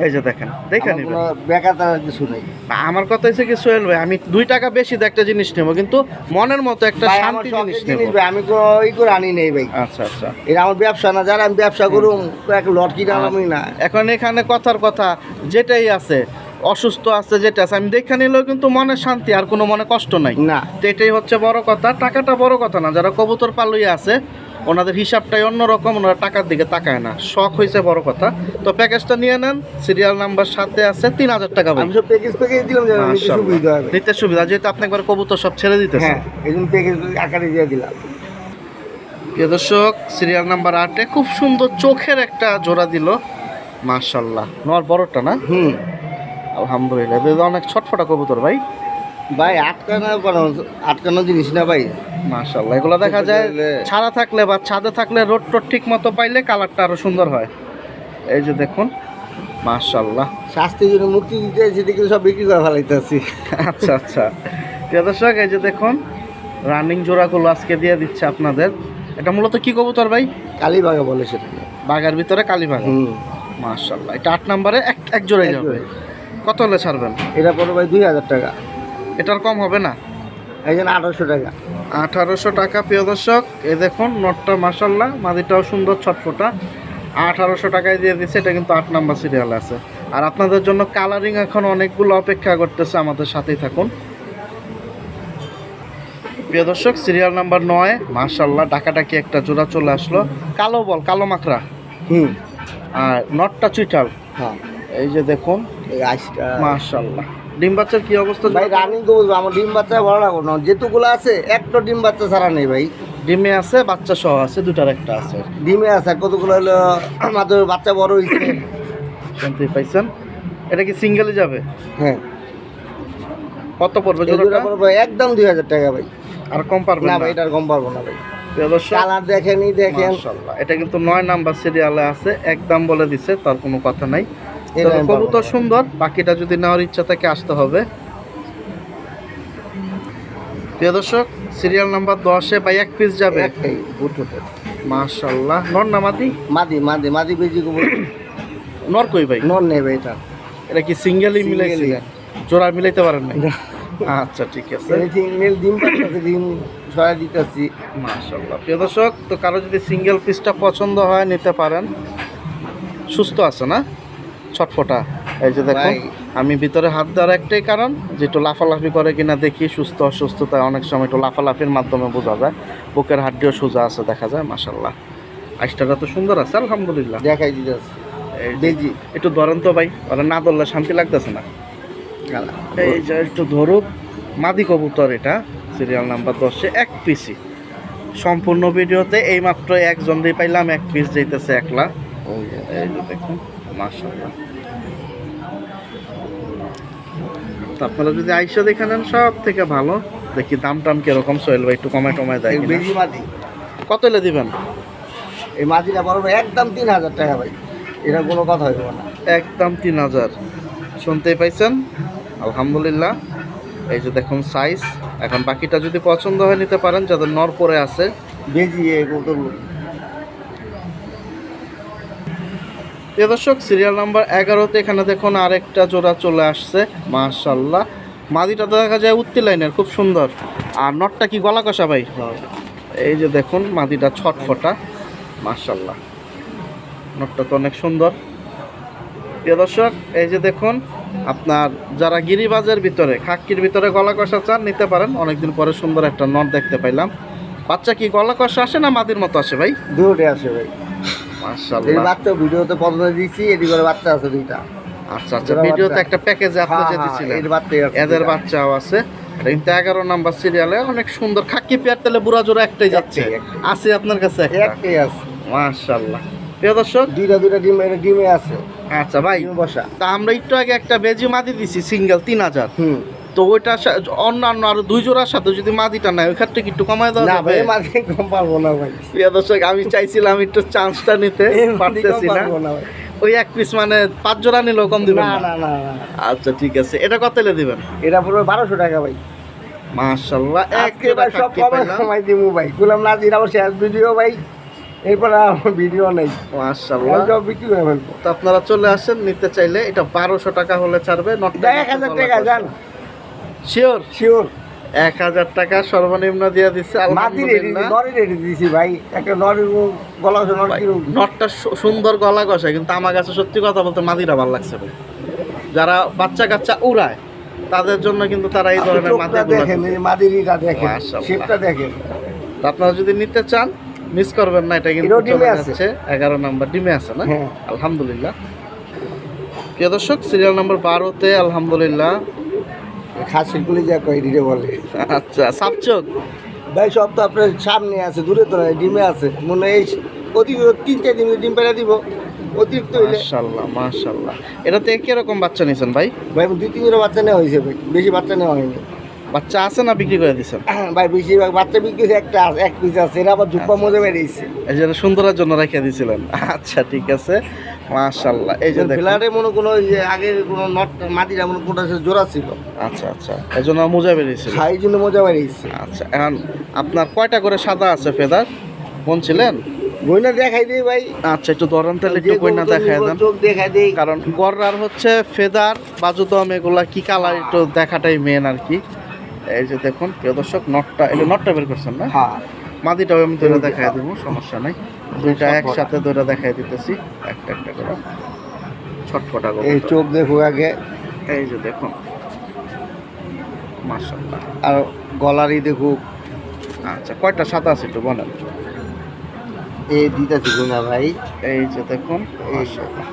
এই যে দেখেন, দেখে নেবেন। বেকার কিছু নেই। আমার কথা হচ্ছে কি সোহেল ভাই, আমি 2 টাকা বেশি দিয়ে একটা জিনিস নেবো, কিন্তু মনের মতো একটা শান্তি জিনিস নেবো। আমি ওই করে আনি নেই ভাই। আচ্ছা আচ্ছা, এটা আমার ব্যবসা না, যারা আমি ব্যবসা করুম এক লট কিনা আমি না। এখন এখানে কথার কথা, যেটাই আছে অসুস্থ আছে, যেটা আছে আমি দেখে নিলেও কিন্তু মনে শান্তি, আর কোনো মনে কষ্ট নাই না। তো এটাই হচ্ছে বড় কথা। টাকাটা বড় কথা না, যারা কবুতর পালুই আছে ওনাদের হিসাবটাই অন্যরকম, ওনারা টাকার দিকে তাকায় না, শখ হয়েছে বড় কথা। তো প্যাকেজটা নিয়ে নেন, সিরিয়াল নাম্বার সাথে আছে, 3000 টাকা ভাই। আমি সব প্যাকেজ দিলাম, যেন নিতে সুবিধা হবে। নিতে সুবিধা, যেহেতু আপনি একবার কবুতর সব ছেড়ে দিতেছে। হ্যাঁ, এই জন্য প্যাকেজ আকারে দিয়ে দিলাম। প্রিয় দর্শক, সিরিয়াল নাম্বার 8-এ খুব সুন্দর চোখের একটা জোড়া দিল। মাশাল্লাহ, নর বড়টা না? আলহামদুলিল্লাহ, এটা অনেক ছটফটা কবুতর ভাই। ভাই আটকানো জিনিস না ভাই। মাশাল্লাহ, এগুলো দেখা যায় ছাড়া থাকলে বা ছাদে থাকলে রোড টোড ঠিক মতো পাইলে কালারটা আরো সুন্দর হয়। এই যে দেখুন, মাশাল্লাহ। শাস্তির জন্য মুক্তি দিতে সেদিকে সব বিক্রি করে ফেলাইতেছি। আচ্ছা আচ্ছা, প্রিয় দর্শক, এই যে দেখুন রানিং জোড়াগুলো আজকে দিয়ে দিচ্ছে আপনাদের। এটা মূলত কি কবুতর ভাই? কালীবাগা বলে সেটা, বাগার ভিতরে কালীবাগা। মাশাল্লাহ, এটা 8 নম্বরে এক জোড়াই যাবে। কত হলে ছাড়বেন? এটা পড়বে ভাই 2000 টাকা। এটার কম হবে না? এই জন্য 1800 টাকা। 1800 টাকা। প্রিয় দর্শক, এই দেখুন নটটা মাশাল্লাহ, মাদিটাও সুন্দর ছটফটা, 1800 টাকায় দিয়ে দিচ্ছে। এটা কিন্তু 8 নাম্বার সিরিয়াল আছে। আর আপনাদের জন্য কালারিং এখন অনেকগুলো অপেক্ষা করতেছে, আমাদের সাথেই থাকুন। প্রিয় দর্শক, সিরিয়াল নাম্বার 9, মাশাল্লাহ ডাকাডাকি একটা জোড়া চলে আসলো, কালো বল, কালো মাকড়া। আর নটটা চুইটাল। হ্যাঁ, এই যে দেখুন এই আইসটা মাশাল্লাহ। ডিম বাচ্চার কি অবস্থা ভাই? রানিং তো বলবো, আমার ডিম বাচ্চা বড় লাগো না, যেটুকুলো আছে একটা ডিম বাচ্চা ছাড়া নেই ভাই। ডিমে আছে, বাচ্চা সহ আছে, দুটার একটা আছে। ডিমে আছে, কতগুলো হলো আমাদের বাচ্চা বড় হয়েছে। শুনতে পাইছেন? এটা কি সিঙ্গেলে যাবে? হ্যাঁ। কত পড়বে জোড়াটা? জোড়াটা পড়বে একদম 2000 টাকা ভাই। আর কম পারবেন না না ভাই, এটার কম পারবো না ভাই। দর্শক, কালার দেখেনি, দেখেন মাশাআল্লাহ, এটা কিন্তু 9 নাম্বার সিরিয়ালে আছে, একদম বলে দিছে, তার কোনো কথা নাই। তবে কবুতর সুন্দর, বাকিটা যদি নেওয়ার ইচ্ছা থাকে আসতে হবে। প্রিয় দর্শক, সিরিয়াল নাম্বার 10-এ ভাই এক পিস যাবে। একটাই বুটুতে। মাশাআল্লাহ, নর না মাদি? মাদি মাদি মাদি বেজি কবুতর। নর কই ভাই? নর নেই ভাই এটা। এটা কি সিঙ্গেলই মিলাইছিলেন? জোড়া মিলাইতে পারেন নাই? আচ্ছা ঠিক আছে। সিঙ্গেল ডিম পাচ্ছে, ডিম ছড়া দিতেছি। মাশাআল্লাহ। প্রিয় দর্শক, তো কারো যদি সিঙ্গেল পিসটা পছন্দ হয় নিতে পারেন। সুস্থ আছে না? ছটফটা। এই যে দেখুন, আমি ভিতরে হাত দেওয়ার একটাই কারণ যে একটু লাফালাফি করে কিনা দেখি, সুস্থ অসুস্থতা অনেক সময় একটু লাফালাফির মাধ্যমে বোঝা যায়। বুকের হাড্ডিও সোজা আছে দেখা যায়। মাশাআল্লাহ, আইসটাটা তো সুন্দর আছে, আলহামদুলিল্লাহ। দেখাই দিতেছি বেজি। একটু ধরেন তো ভাই, ওরা না ধরলে শান্তি লাগতেছে না। এই যে একটু ধরুক, মাদি কবুতর, এটা সিরিয়াল নাম্বার 10-এ এক পিসি। সম্পূর্ণ ভিডিওতে এইমাত্র একজন দিয়ে পাইলাম, এক পিস যাইতেছে একলা। এই যে দেখুন, মাশাআল্লাহ। তো আপনারা যদি আইসা দেখে নেন সব থেকে ভালো। দেখি দাম টাম কিরকম, সোহেল ভাই একটু কমায় টমায় দেয় কিনা। বেজি মাদি কত এলে দিবেন? এই মাদিটা বড় ভাই একদম 3000 টাকা ভাই। এটা কোনো কথা হইব না, একদম 3000। শুনতেই পাইছেন, আলহামদুলিল্লাহ। এই যে দেখুন সাইজ। এখন বাকিটা যদি পছন্দ হয় নিতে পারেন, যাদের নর পরে আছে। বেজি কবুতর। প্রিয় দর্শক, সিরিয়াল নাম্বার 11-তে এখানে দেখুন আরেকটা জোড়া চলে আসছে। মাশাআল্লাহ, মাদিটা তো দেখা যায় উত্তি লাইনের, খুব সুন্দর। আর নটটা কি গলা কষা ভাই? এই যে দেখুন মাদিটা ছটফটা, মাশাআল্লাহ, নটটা তো অনেক সুন্দর। প্রিয় দর্শক, এই যে দেখুন, আপনার যারা গিরিবাজের ভিতরে, খাক্কির ভিতরে গলা কষা চান নিতে পারেন। অনেকদিন পরে সুন্দর একটা নট দেখতে পাইলাম। বাচ্চা কি গলা কষা আসে না মাদির মতো আসে ভাই? দুটোই আসে ভাই। মাশাআল্লাহ, এই বাচ্চা ভিডিওতে পছন্দ দিয়েছি, এটি করে বাচ্চা আছে দুইটা। আচ্ছা আচ্ছা, জোড়া ভিডিওতে বাচ্চা। একটা প্যাকেজে আপনি যে হ্যাঁ, দিছিলেন এর বাচ্চাই আছে এদের দুইটা। বাচ্চাও আছে। এটা কিন্তু 11 নাম্বার সিরিয়ালে অনেক সুন্দর খাকি পেয়ার, তাহলে বুড়া জোড়া একটাই যাচ্ছে। একটাই। আছে আপনার কাছে একটা? একটাই আছে, মাশাআল্লাহ। প্রিয় দর্শক, দুইটা ডিম, এটা ডিমে আছে, আচ্ছা ভাই, ডিমে বসা। তা আমরা একটু আগে একটা বেজি মাদি দিছি সিঙ্গেল 3000, তো ওইটা অন্যান্য আরো 2 জোড়ার সাথে যদি মাদিটা নাই ওই ক্ষেত্রে কি একটু কমায় দেওয়া না যাবে? ভাই, মাঝে কম পারবো না ভাই, প্রিয় দর্শক, আমি চাইছিলাম একটু চান্সটা নিতে, পারতেছি না। পারবো না ভাই। ওই এক পিস মানে 5 জোড়া নিলেও কম দিবেন না না? না না না, আচ্ছা ঠিক আছে, এটা কত এলে দিবেন? এটা পুরো 1200 টাকা ভাই। মাশাআল্লাহ, এক আজকে ভাই সব কমে সময় দিমু ভাই, গুলাম না দিন আবার শেষ ভিডিও ভাই, এরপর আর ভিডিও নেই, মাশাআল্লাহ। সব বিক্রি করে ফেলবো। তো আপনারা চলে আসেন নিতে চাইলে, এটা 1200 টাকা হলে ছাড়বে। নট 1000 টাকা যান, শিওর? শিওর। 1000 টাকা সর্বনিম্ন দিয়ে দিচ্ছে, মাটি রেডি, আলহামদুলিল্লাহ। নরি রেডি দিছি ভাই, একটা নরি গলা আছে, নরি ভাই, কিরকম। নটটা সুন্দর গলা কষায়, কিন্তু আমার কাছে সত্যি কথা বলতে মাদিরা ভালো লাগছে ভাই। যারা বাচ্চা কাচ্চা উড়ায় তাদের জন্য কিন্তু তারা এই ধরনের চোখটা মাদিগুলো দেখেন, এই মাদিরিটা দেখেন, মাশাআল্লাহ। শেপটা দেখেন। তো আপনারা যদি নিতে চান মিস করবেন না, এটা কিন্তু এটাও ডিমে চলে আছে। যাচ্ছে 11 নাম্বার ডিমে আছে না? হ্যাঁ। আলহামদুলিল্লাহ। প্রিয় দর্শক, সিরিয়াল নাম্বার 12-তে আলহামদুলিল্লাহ। খাসির কলিজা কই দিতে বলে আচ্ছা, সাপচোক। ভাই, সব তো আপনার সামনে আছে, দূরে তো নয়, ডিমে আছে, মনে হয় অতিরিক্ত 3-4 দিন ডিম পেড়া দিব, অতিরিক্ত হইলে। মাশাআল্লাহ মাশাআল্লাহ। এটাতে কিরকম বাচ্চা নিছেন ভাই? ভাই 2-3 বাচ্চা নেওয়া হয়েছে ভাই, বেশি বাচ্চা নেওয়া হয়নি বাচ্চা আছে না বিক্রি করে দিছেন? ভাই। বেশিরভাগ বাচ্চা বিক্রি হয়েছে, একটা আছে, এক পিস আছে, এরা আবার ঝুপ্পা মজা বেরিয়েছে। এই যে সুন্দরের জন্য রেখে দিছিলেন। আচ্ছা ঠিক আছে, মাশাআল্লাহ। এই যে দেখুন। ফ্ল্যাটে মনে কোনো ওই যে আগে কোনো নট মাটিটা মনে কোনটা জোড়া ছিল, আচ্ছা আচ্ছা, এই জন্য মোজা বেরিয়েছিল। এই জন্য মজা বেরিয়েছে। আচ্ছা, এখন আপনার কয়টা করে সাদা আছে ফেদার বলছিলেন? গয়না দেখাই দিই ভাই, আচ্ছা, একটু ধরেন তাহলে, একটু কইনা দেখায় দেন। চোখ দেখাই দিই। কারণ গররার হচ্ছে ফেদার বাজুদম এগুলা কি কালার একটু দেখাটাই মেন আর কি। এই যে দেখুন প্রিয় দর্শক, নটটা, এটা নটটা বের করছেন না? হ্যাঁ, মাদিটাও আমি ধরে দেখাই দেবো, সমস্যা নাই। দুইটা একসাথে ধরে দেখাই দিতেছি, একটা একটা করে ছটফটা করে। এই চোখ দেখো আগে, এই যে দেখুন, মাশাআল্লাহ। আর গলারই দেখুক। আচ্ছা, কয়টা সাদা আছে একটু বলেন? এই দিতেছি গুনা ভাই, এই যে দেখুন, মাশাআল্লাহ।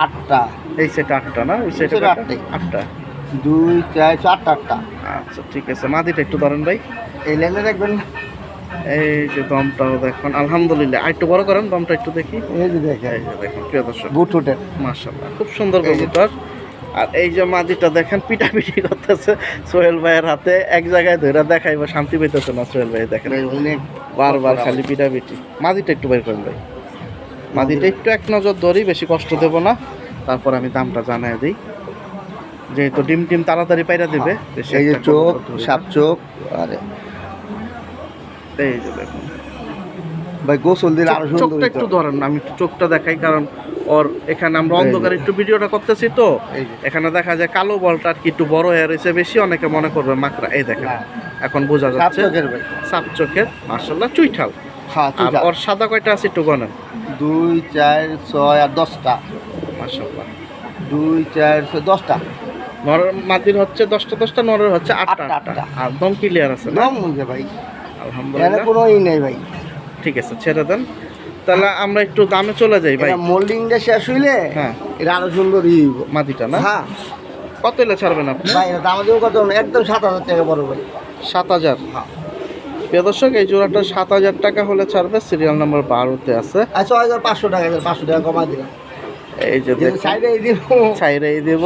8টা, এই সেট 8টা না? ওই সেট সেট 8টাই। 8টা। 2, 4, 8টা। আচ্ছা ঠিক আছে, মাদিটা একটু ধরেন ভাই। এই লেনে দেখবেন, এই যে দমটাও দেখুন, আলহামদুলিল্লাহ। আর একটু বড় করেন দমটা একটু দেখি। এই যে দেখেন, এই যে দেখুন প্রিয় দর্শক, বুট উঠে। মাশাআল্লাহ, খুব সুন্দর এই যে- কবুতর। আর এই যে মাদিটা দেখেন পিটাপিটি করতেছে সোহেল ভাইয়ের হাতে, এক জায়গায় ধরে দেখাইবো, শান্তি পাইতেছে না সোহেল ভাই, দেখেন অনেক বারবার খালি পিটাপিটি। মাদিটা একটু বের করেন ভাই, মাদিটা একটু এক নজর ধরি, বেশি কষ্ট দেব না, তারপর আমি দামটা জানাই দিই, যেহেতু ডিম টিম তাড়াতাড়ি পাইরা দিবে। বেশি এই যে একটা চোখ, কবুতর ধরি না। সাপ চোখ। আরে এই যে দেখুন, ভাই, গোসল দিলে আরো সুন্দর চোখটা একটু ধরেন না, আমি একটু চোখটা দেখাই, কারণ ওর এখানে আমরা অন্ধকারে একটু ভিডিওটা করতেছি তো, এই যে। এখানে দেখা যায় কালো বলটা আর কি একটু বড় হয়ে রয়েছে বেশি, অনেকে মনে করবে মাকড়া। এই দেখেন, হ্যাঁ। এখন বোঝা সাপ যাচ্ছে চোখের ভাই। সাপ চোখের, মাশাআল্লাহ, চুইঠাল। হ্যাঁ, আর ওর সাদা কয়টা আছে একটু গণেন? 2, 4, 6 আর 10টা। মাশাআল্লাহ। 2, 4, 6, 10টা। নরের মাদির হচ্ছে 10টা, নরের হচ্ছে 8টা। আটটা। একদম ক্লিয়ার আছে না? দম মুখে ভাই, এখানে আলহামদুলিল্লাহ। কোনো নেই ভাই। ঠিক আছে, ছেড়ে দেন। তাহলে আমরা একটু দামে চলে যাই ভাই। এটা মোল্ডিংটা শেষ হইলে হ্যাঁ। এটা আরো সুন্দর হইব। মাদিটা না? হ্যাঁ কত এলে ছাড়বেন আপনি? ভাই, এটা দাম দেবো কত? একদম 7000 টাকা বড় ভাই। 7000। হ্যাঁ। প্রিয় দর্শক, এই জোড়াটা 7000 টাকা হলে ছাড়বে, সিরিয়াল নাম্বার 12-তে আছে। আর 6500 টাকা, 500 টাকা কমাই দিলাম। এই যে দেখুন, সাইডে এই দিব। ছাইরেই দেব।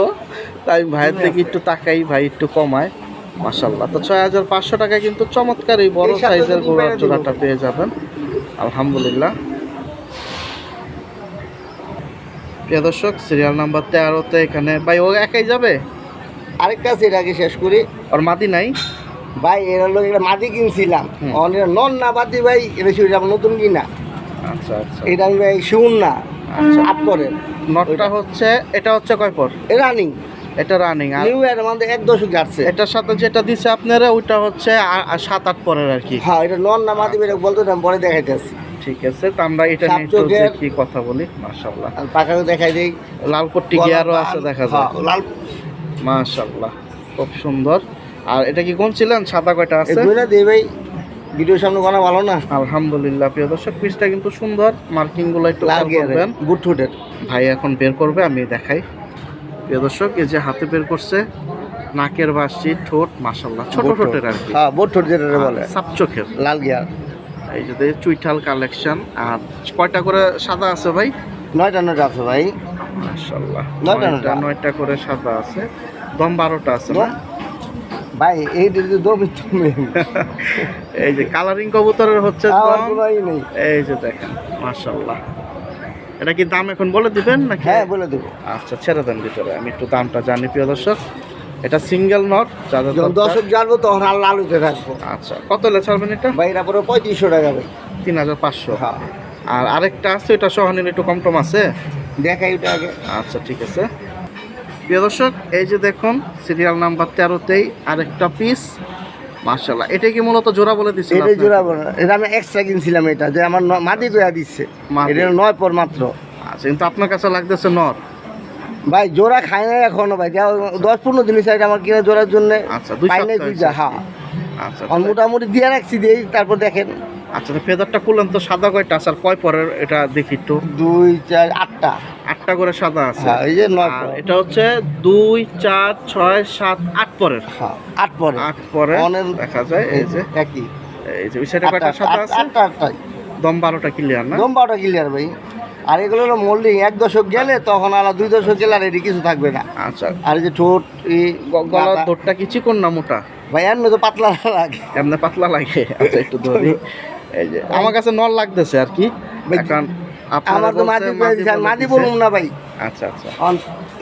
তাই ভাইয়ের থেকে একটু তাকাই, ভাই একটু কমায়। মাশাআল্লাহ। তো 6500 টাকায় কিন্তু চমৎকার এই বড় এর সাথে সাইজের যদি গোড়ার পেরে দিব। জোড়াটা পেয়ে যাবেন, আলহামদুলিল্লাহ। প্রিয় দর্শক, সিরিয়াল নাম্বার 13-তে এখানে ভাই ও একাই যাবে? আরেকটা আছে, এটা আগে শেষ করি। ওর মাদি নাই? ভাই, এর হলো এটা মাটি কিনছিলাম, হুম। অনেক নন না বাদি ভাই, এটা সেটা নতুন কিনা। আচ্ছা আচ্ছা এটা আমি ভাই শুন না, আচ্ছা। আপ করেন। নটটা হচ্ছে, এটা হচ্ছে কয় পর? রানিং, এটা রানিং। আর নিউ ইয়ার আমাদের 1 দশক যাচ্ছে। এটার সাথে যেটা দিছে আপনারা, ওইটা হচ্ছে 7-8 পরের আর কি। হ্যাঁ, এটা নন না মাদি এটা বলতে না, পরে দেখাইতেছি। ঠিক আছে, তো আমরা এটা নিয়ে একটু সাপচোখের- দেখি, কথা বলি। মাশাআল্লাহ, আর পাখাও দেখাই দেই, লাল পট্টি গিয়ারও আছে দেখা যায়। হ্যাঁ, লাল। মাশাআল্লাহ, খুব সুন্দর। আর এটা কি কোন ছিলেন? সাদা কয়টা আছে? এগুলো দেই ভাই, ভিডিওর সামনে কোনো ভালো না। আলহামদুলিল্লাহ। প্রিয় দর্শক, পিসটা কিন্তু সুন্দর, মার্কিংগুলো একটু লাল খেয়াল গিয়ারের করবেন। বুট ফুটের। ভাই এখন বের করবে, আমি দেখাই। প্রিয় দর্শক, এই যে হাতে বের করছে, নাকের বাসি, ঠোঁট মাশাআল্লাহ ছোট ঠোঁটের আর কি, হ্যাঁ বুট ফুট যেটা বলে, সাপ চোখের। লাল গিয়ার। এই যে চুইঠাল কালেকশন। আর কয়টা করে সাদা আছে ভাই? 9টা আছে ভাই। মাশাআল্লাহ, 9টা করে সাদা আছে। দম 12টা আছে না ভাই? এই যে দমই তুমি এই যে কালারিং কবুতরের হচ্ছে আমার দম। কোনোই নেই। এই যে দেখেন মাশাআল্লাহ। এটা কি দাম এখন বলে দিবেন নাকি? হ্যাঁ বলে দেবো। আচ্ছা, ছেড়ে দেন ভিতরে, আমি একটু দামটা জানি। প্রিয় দর্শক, এটা সিঙ্গেল নট, যাদের যখন দরকার। দর্শক জানবো তখন আল্লাহ আলুতে থাকবো। আচ্ছা, কত হলে ছাড়বেন এটা? ভাই এটা পরে 3500 টাকা ভাই। 3500। হ্যাঁ আর আরেকটা আছে, এটা সহ নিলে একটু কম টম আছে। দেখাই ওটা আগে। আচ্ছা ঠিক আছে। প্রিয় দর্শক, এই যে দেখুন সিরিয়াল নাম্বার 13তেই আরেকটা পিস মাশাআল্লাহ। এটা কি মূলত জোড়া বলে দিচ্ছি? এটা জোড়া বলে, এটা আমি এক্সট্রা কিনছিলাম, এটা যে আমার মাদি কয়া দিচ্ছে, মাদি। এটা 9 পর মাত্র। আচ্ছা, কিন্তু আপনার কাছে লাগতেছে নর। ভাই জোড়া খায় না এখনো ভাই, 10-15 দিন চাইছে আমার কিনা জোড়ার জন্য। আচ্ছা, 2 পাই নাই সপ্তাহ দুইটা। হ্যাঁ আচ্ছা আর মোটামুটি দিয়ে রাখছি, দিই তারপর দেখেন। আচ্ছা, ফেদারটা খুললেন তো, সাদা কয়টা আছে আর কয় পরের এটা দেখি একটু? 2, 4, 8টা। 8টা করে সাদা আছে। হ্যাঁ এই যে 9 আর পর। এটা হচ্ছে 2, 4, 6, 7, 8 পরের। হ্যাঁ 8 পরে। 8 পরে অনেক- দেখা যায়। এই যে একই এই যে ওই সাইডে কয়টা সাদা আছে? 8টাই দম 12টা ক্লিয়ার না? দম 12টা ক্লিয়ার ভাই। আর এগুলো হলো মোল্ডিং, 1 দশক গেলে তখন আলাদা 2 দশক গেলে আর এটি কিছু থাকবে না। আচ্ছা, আর এই যে ঠোঁট এই গলার মাথা- দৌড়টা কি চিকন না মোটা? ভাই এমনি তো পাতলা লাগে। এমনি পাতলা লাগে। আচ্ছা, একটু ধরি। এই যে আমার কাছে নল লাগতেছে আর কি। ভাই, এখন আপনারা আমার তো বলছে মাটি মাদি দিছে, বলে মাটি দিছে। বলুন না ভাই। আচ্ছা আচ্ছা,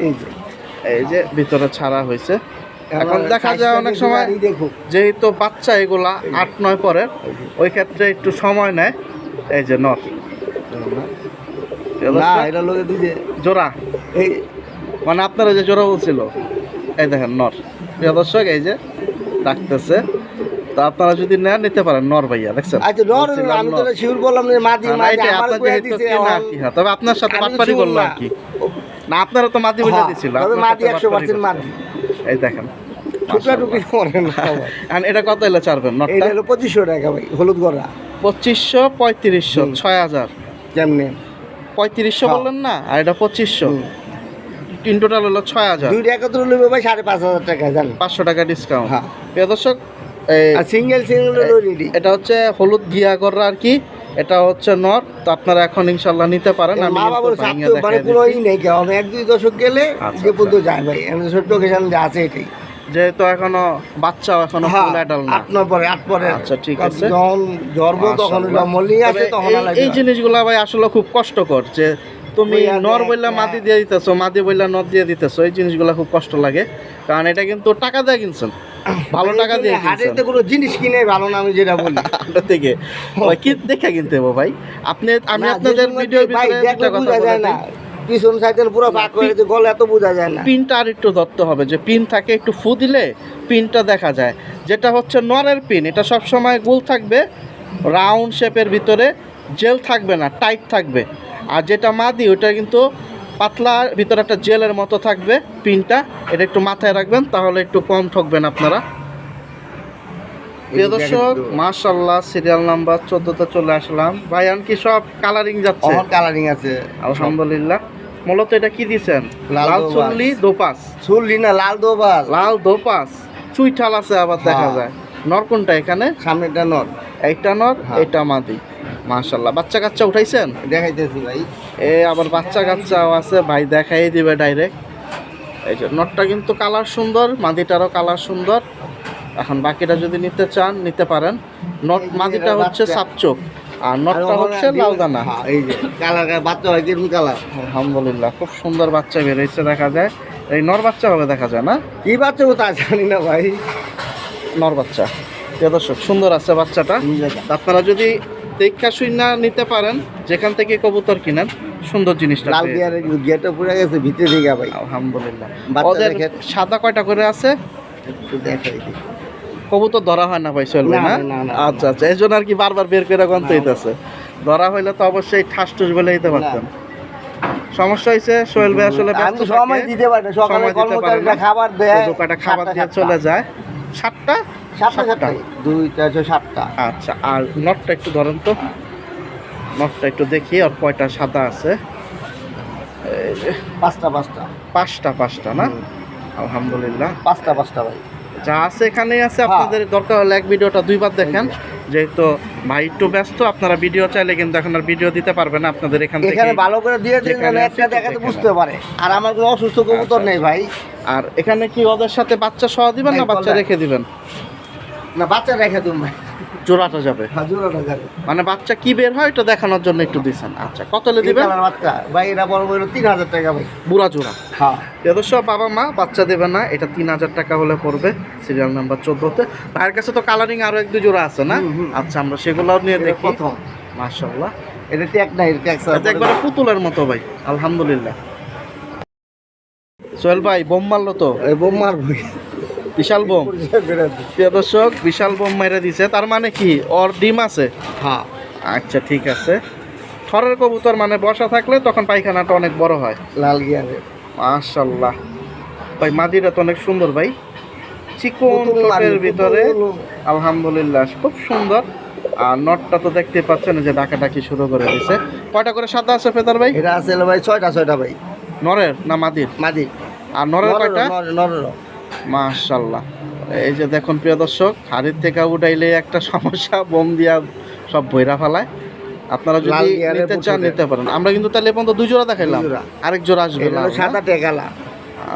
এই যে এই যে ভিতরে ছাড়া হয়েছে। এখন দেখা যায় অনেক সময় দেখো যেহেতু বাচ্চা এগুলা 8-9 পরের, ওই ক্ষেত্রে একটু সময় নেয়। এই যে নর না, এটা লোকে দিছে জোড়া, এই মানে আপনারা যে জোড়া বলছিল, এই দেখেন নর। প্রিয় দর্শক, এই যে ডাকতেছে, তো আপনারা যদি নেন নিতে পারেন। নর ভাইয়া দেখছেন? আচ্ছা নর, বলছিলাম আমি নর। তো শিউর বললাম যে মাদি না, মাদি এটাই আমার আপনার কইয়া যেহেতু দিছে। কেনা আর কি। হ্যাঁ, তবে আপনার সাথে আমি তো বাটপারি শিউর করলো না। আর কি। না, আপনারা তো মাদি বলে হ্যাঁ, দিছিল, তবে আপনার মাদি সাথে 100% বাটপারি মাদি। করছে। এই দেখেন টুকরাটুকরি করে না ভাই। আর এটা কত এলে ছাড়বেন নটটা? এইটা হলো 2500 টাকা ভাই, হলুদ গড়া। 2500, 3500, 6000। কেমনে 3500 হ্যাঁ। বললেন না, আর এটা 2500। তিন টোটাল হলো 6000। দুইটা একত্র নেবে ভাই 5500 টাকা জানেন। 500 টাকা ডিসকাউন্ট। হ্যাঁ। প্রিয় দর্শক, এই আর সিঙ্গেল রেডি। এটা হচ্ছে হলুদ গিয়া গররা আর কি। এটা হচ্ছে নর। তো আপনারা এখন ইনশাল্লাহ নিতে পারেন। আমি মা কিন্তু বাবার ভাঙিয়ে স্বাস্থ্য মানে দেখাই কোনো দিচ্ছি। ই নেই, কারণ 1-2 দশক গেলে আচ্ছা, যে পর্যন্ত যায় ভাই, এমন চোখে সামনে আছে এটাই। যেহেতু এখনো বাচ্চাও এখনো হ্যাঁ, ফুল অ্যাডাল্ট না। 8 পরে আচ্ছা, ঠিক আছে। যখন জন্ম তখন মাশাআল্লাহ। মল্লিং আছে, তবে তখন এই জিনিসগুলো ভাই আসলে খুব কষ্টকর, যে তুমি ওই আগে নর বইলা একটা- মাদি দিয়ে দিতেছো, মাদি বইলা নর দিয়ে দিতেছো, এই জিনিসগুলো খুব কষ্ট লাগে। কারণ এটা কিন্তু টাকা দিয়ে কিনছেন, ভালো টাকা দিয়ে কিনছেন। হাটেতে কোনো জিনিস কিনে ভালো না, আমি যেটা বলি। হাটের থেকে ওই কি দেখে কিনতে হবে ভাই? আমি না, আপনাদের যে ভিডিওর ভাই ভিতরে দেখলে একটা কথা বোঝা বলে যায় না, দিই। পিছন সাইকেল পুরো ফাঁক করে যে গলা এত বোঝা যায় না। পিনটা আর একটু ধরতে হবে, যে পিন থাকে একটু ফু দিলে পিনটা দেখা যায়। যেটা হচ্ছে নরের পিন, এটা সব সময় গোল থাকবে, রাউন্ড শেপের ভিতরে জেল থাকবে না, টাইট থাকবে। আর যেটা মাদি, ওটা কিন্তু পাতলার ভিতরে একটা জেলের মতো থাকবে পিনটা। এটা একটু মাথায় রাখবেন, তাহলে একটু কম ঠকবেন আপনারা। প্রিয় দর্শক, মাশাআল্লাহ, সিরিয়াল নাম্বার 14তে চলে আসলাম। ভাইয়ান কি সব কালারিং যাচ্ছে? অহন কালারিং আছে আলহামদুলিল্লাহ। মূলত এটা কি দিছেন? লাল লাল দোপাস। চুল্লি দোপাস। চুল্লি না, লাল দোবাল। লাল দোপাস, চুইঠাল আছে আবার দেখা হ্যাঁ। যায়। নর কোনটা এখানে? সামনেটা নর। এইটা নর, হ্যাঁ। এটা মাদি। মাশাআল্লাহ। বাচ্চা কাচ্চা উঠাইছেন? দেখাইতেছি ভাই। এ আবার বাচ্চা কাচ্চাও আছে, ভাই দেখাই দিবে ডাইরেক্ট। এই যে নটটা কিন্তু কালার সুন্দর, মাদিটারও কালার সুন্দর। এখন বাকিটা যদি নিতে চান নিতে পারেন। নট এই যে মাদিটা এটা হচ্ছে বাচ্চা। সাপচোক, আর নটটা হচ্ছে লাল দানা। হ্যাঁ, এই যে কালার বাচ্চা হয় কিরকম কালার। আলহামদুলিল্লাহ, খুব সুন্দর বাচ্চা বেরোইছে দেখা যায়। এই নর বাচ্চা হবে দেখা যায় না? কি বাচ্চা তা জানি না ভাই। নর বাচ্চা। প্রিয় দর্শক, সুন্দর আছে বাচ্চাটা। আপনারা যদি দেখা শুইনা নিতে পারেন, যেখান থেকে কবুতর কিনেন, সুন্দর জিনিসটা লাল পেয়ে গিয়ারের গেটটা পুরো গেছে ভিতরে দিকে ভাই। আলহামদুলিল্লাহ। বাচ্চা ওদের দেখেন। সাদা কয়টা করে আছে? একটু দেখাই দিই। কবুতর ধরা হয় না ভাই, চলবে না, না? না, না, আচ্ছা আচ্ছা, এই জন্য আর কি বারবার বের করে গন্ত হইতেছে। ধরা হইলে তো অবশ্যই ঠাস টুস বলে দিতে পারতেন। সমস্যা হয়েছে, সোহেল ভাই আসলে ব্যস্ত আমি সময় থাকে। দিতে পারি না, সকালে সময় দিতে পারে কর্মচারীরা না। খাবার দেয়, দু কাটা খাবার দিয়ে 7টা চলে যায়। 7টা সাতটা সাতটা। সাতটাই 2 4 6 7টা। আচ্ছা, আর নটটা একটু ধরেন তো, নটটা একটু দেখি আর কয়টা সাদা আছে। এই যে 5টা 5টা পাঁচটা না? আলহামদুলিল্লাহ, 5টা 5টা ভাই। যা আছে এখানেই আছে। হ্যাঁ। আপনাদের দরকার হলে এক ভিডিওটা দুইবার দেখেন, যেহেতু ভাই একটু ব্যস্ত, আপনারা ভিডিও চাইলে কিন্তু এখন আর ভিডিও দিতে পারবে না। আপনাদের এখান থেকে এখানে ভালো করে দিয়ে দিন যেখানে যেন আছে একটা দেখাতে সেখানে। বুঝতে পারে। আর আমার কোনো অসুস্থ কবুতর নেই ভাই। আর এখানে কি ওদের সাথে বাচ্চা সহ দিবেন না নাই, বাচ্চা বললাম। রেখে দিবেন? না বাচ্চা রেখে তুমি ভাই, জোড়াটা যাবে, হাজুরাটা যাবে। মানে বাচ্চা কি বের হয় এটা দেখানোর জন্য একটু দিছেন। আচ্ছা, কত হলে দিবেন? কালার বাচ্চা ভাই, এটা বড় বড় 3000 টাকা ভাই। বুড়া জোড়া। হ্যাঁ যথেষ্ট বাবা মা বাচ্চা দেবে না, এটা 3000 টাকা হলে পড়বে। সিরিয়াল নাম্বার 14তে। ভাইয়ের কাছে তো কালারিং আরো এক দুই জোড়া আছে না? আচ্ছা, আমরা সেগুলোও নিয়ে এটা দেখি। প্রথম। মাশাআল্লাহ, এটা ট্যাগ নাই, ট্যাগ এটা একবারে পুতুলের মতো ভাই, আলহামদুলিল্লাহ। সোহেল ভাই বোম মারলো তো, এই বোমার ভাই। বিশাল বোম। প্রিয় দর্শক, বিশাল বোম মেরে দিছে, তার মানে কি ওর ডিম আছে? হ্যাঁ আচ্ছা, ঠিক আছে। থরের কবুতর মানে বসা থাকলে তখন পায়খানাটা অনেক বড় হয়। লাল গিয়ারে মাশাআল্লাহ ভাই, মাদিটা তো অনেক সুন্দর ভাই, চিকন পুতুল টোপের মাদি, ভিতরে, পুতুল। আলহামদুলিল্লাহ খুব সুন্দর। আর নটটা তো দেখতে পাচ্ছেন যে ডাকাডাকি শুরু করে দিছে। কয়টা করে সাদা আছে ফেদার ভাই? এটা আছে হলো ভাই 6টা ভাই। নরের না মাদির? মাদি। আর নরের কয়টা? নরের। মাশাআল্লাহ। এই যে দেখুন প্রিয় দর্শক, হাড়ির থেকে উঠাইলে একটা সমস্যা, বোম দিয়া সব বইরা ফেলায়। আপনারা লাল যদি গিয়ারের নিতে চান পুতুলের। নিতে পারেন। আমরা কিন্তু তাহলে পর্যন্ত 2 জোড়া দেখাইলাম, দুই জোড়া। আরেক জোড়া আসবে এটা লাল, হলো না? সাদা টেকালা।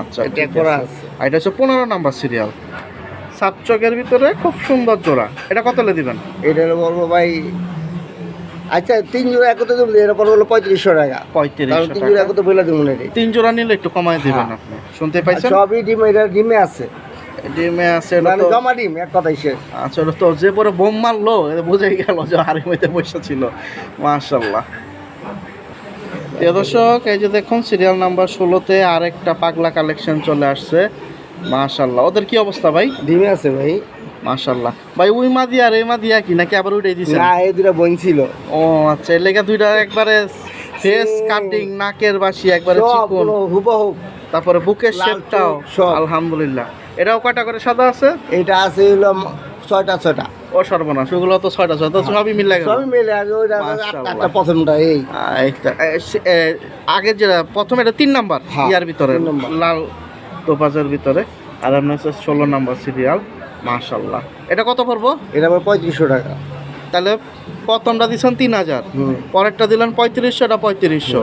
আচ্ছা, এটা ঠিক করা আছে। আছে। আর এটা হচ্ছে 15 নাম্বার সিরিয়াল, সাত চকের ভিতরে খুব সুন্দর জোড়া। এটা কত হলে দিবেন? এটা হলো বলবো ভাই, আচ্ছা 3 জোড়া একত্রে দেবো, এটা পড়বে হলো 3500 টাকা। কারণ 3 জোড়া 3500 টাকা। একত্রে বলে দেবো না রে। 3 জোড়া নিলে একটু কমায় দিবেন হ্যাঁ। আপনি, শুনতে পাইছেন? সবই ডিম, এটা ডিমে আছে। ডিমে আছে এটা মানে তো। জমা ডিম এক কথাই শেষ। আচ্ছা, ওটা তো যে পরে বোম মারলো এটা বুঝেই গেল যে হাড়ির মধ্যে বসে ছিল। মাশাআল্লাহ। প্রিয় দর্শক, এই যে দেখুন সিরিয়াল নাম্বার 16তে আরেকটা পাগলা কালেকশন চলে আসছে। মাশাআল্লাহ, ওদের কি অবস্থা ভাই? ডিমে আছে ভাই। মাশাআল্লাহ ভাই, ওই মাদি আর এই মাদি কি নাকি আবার উঠে দিছেন? না এই দুটা বোন ছিল। ও আচ্ছা, এর লেগে দুইটা একবারে ফেস কাটিং, নাকের বাসি একবারে সব চিকন, পুরো হুবহু। তারপরে বুকের লাল শেপটাও চোখ, সব। আলহামদুলিল্লাহ। এটাও কয়টা করে সাদা আছে? এটা আছে হলো 6টা। ও সর্বনাশ, ওগুলো তো 6টা তো সবই মিলে গেল। সবই মিলে আছে, ওইটা মাশাআল্লাহ। একটা প্রথমটা এই। আগে যেটা প্রথম, এটা 3 নাম্বার হ্যাঁ, ইয়ার ভিতরে, 3 নাম্বার। লাল তোপাজের ভিতরে। আর আপনার হচ্ছে 16 নাম্বার সিরিয়াল। মাশাআল্লাহ, এটা কত পড়বো? এটা আবার 3500 টাকা। তাহলে প্রথমটা দিচ্ছেন 3000, হুম। পরেরটা দিলেন 3500, এটা 3500,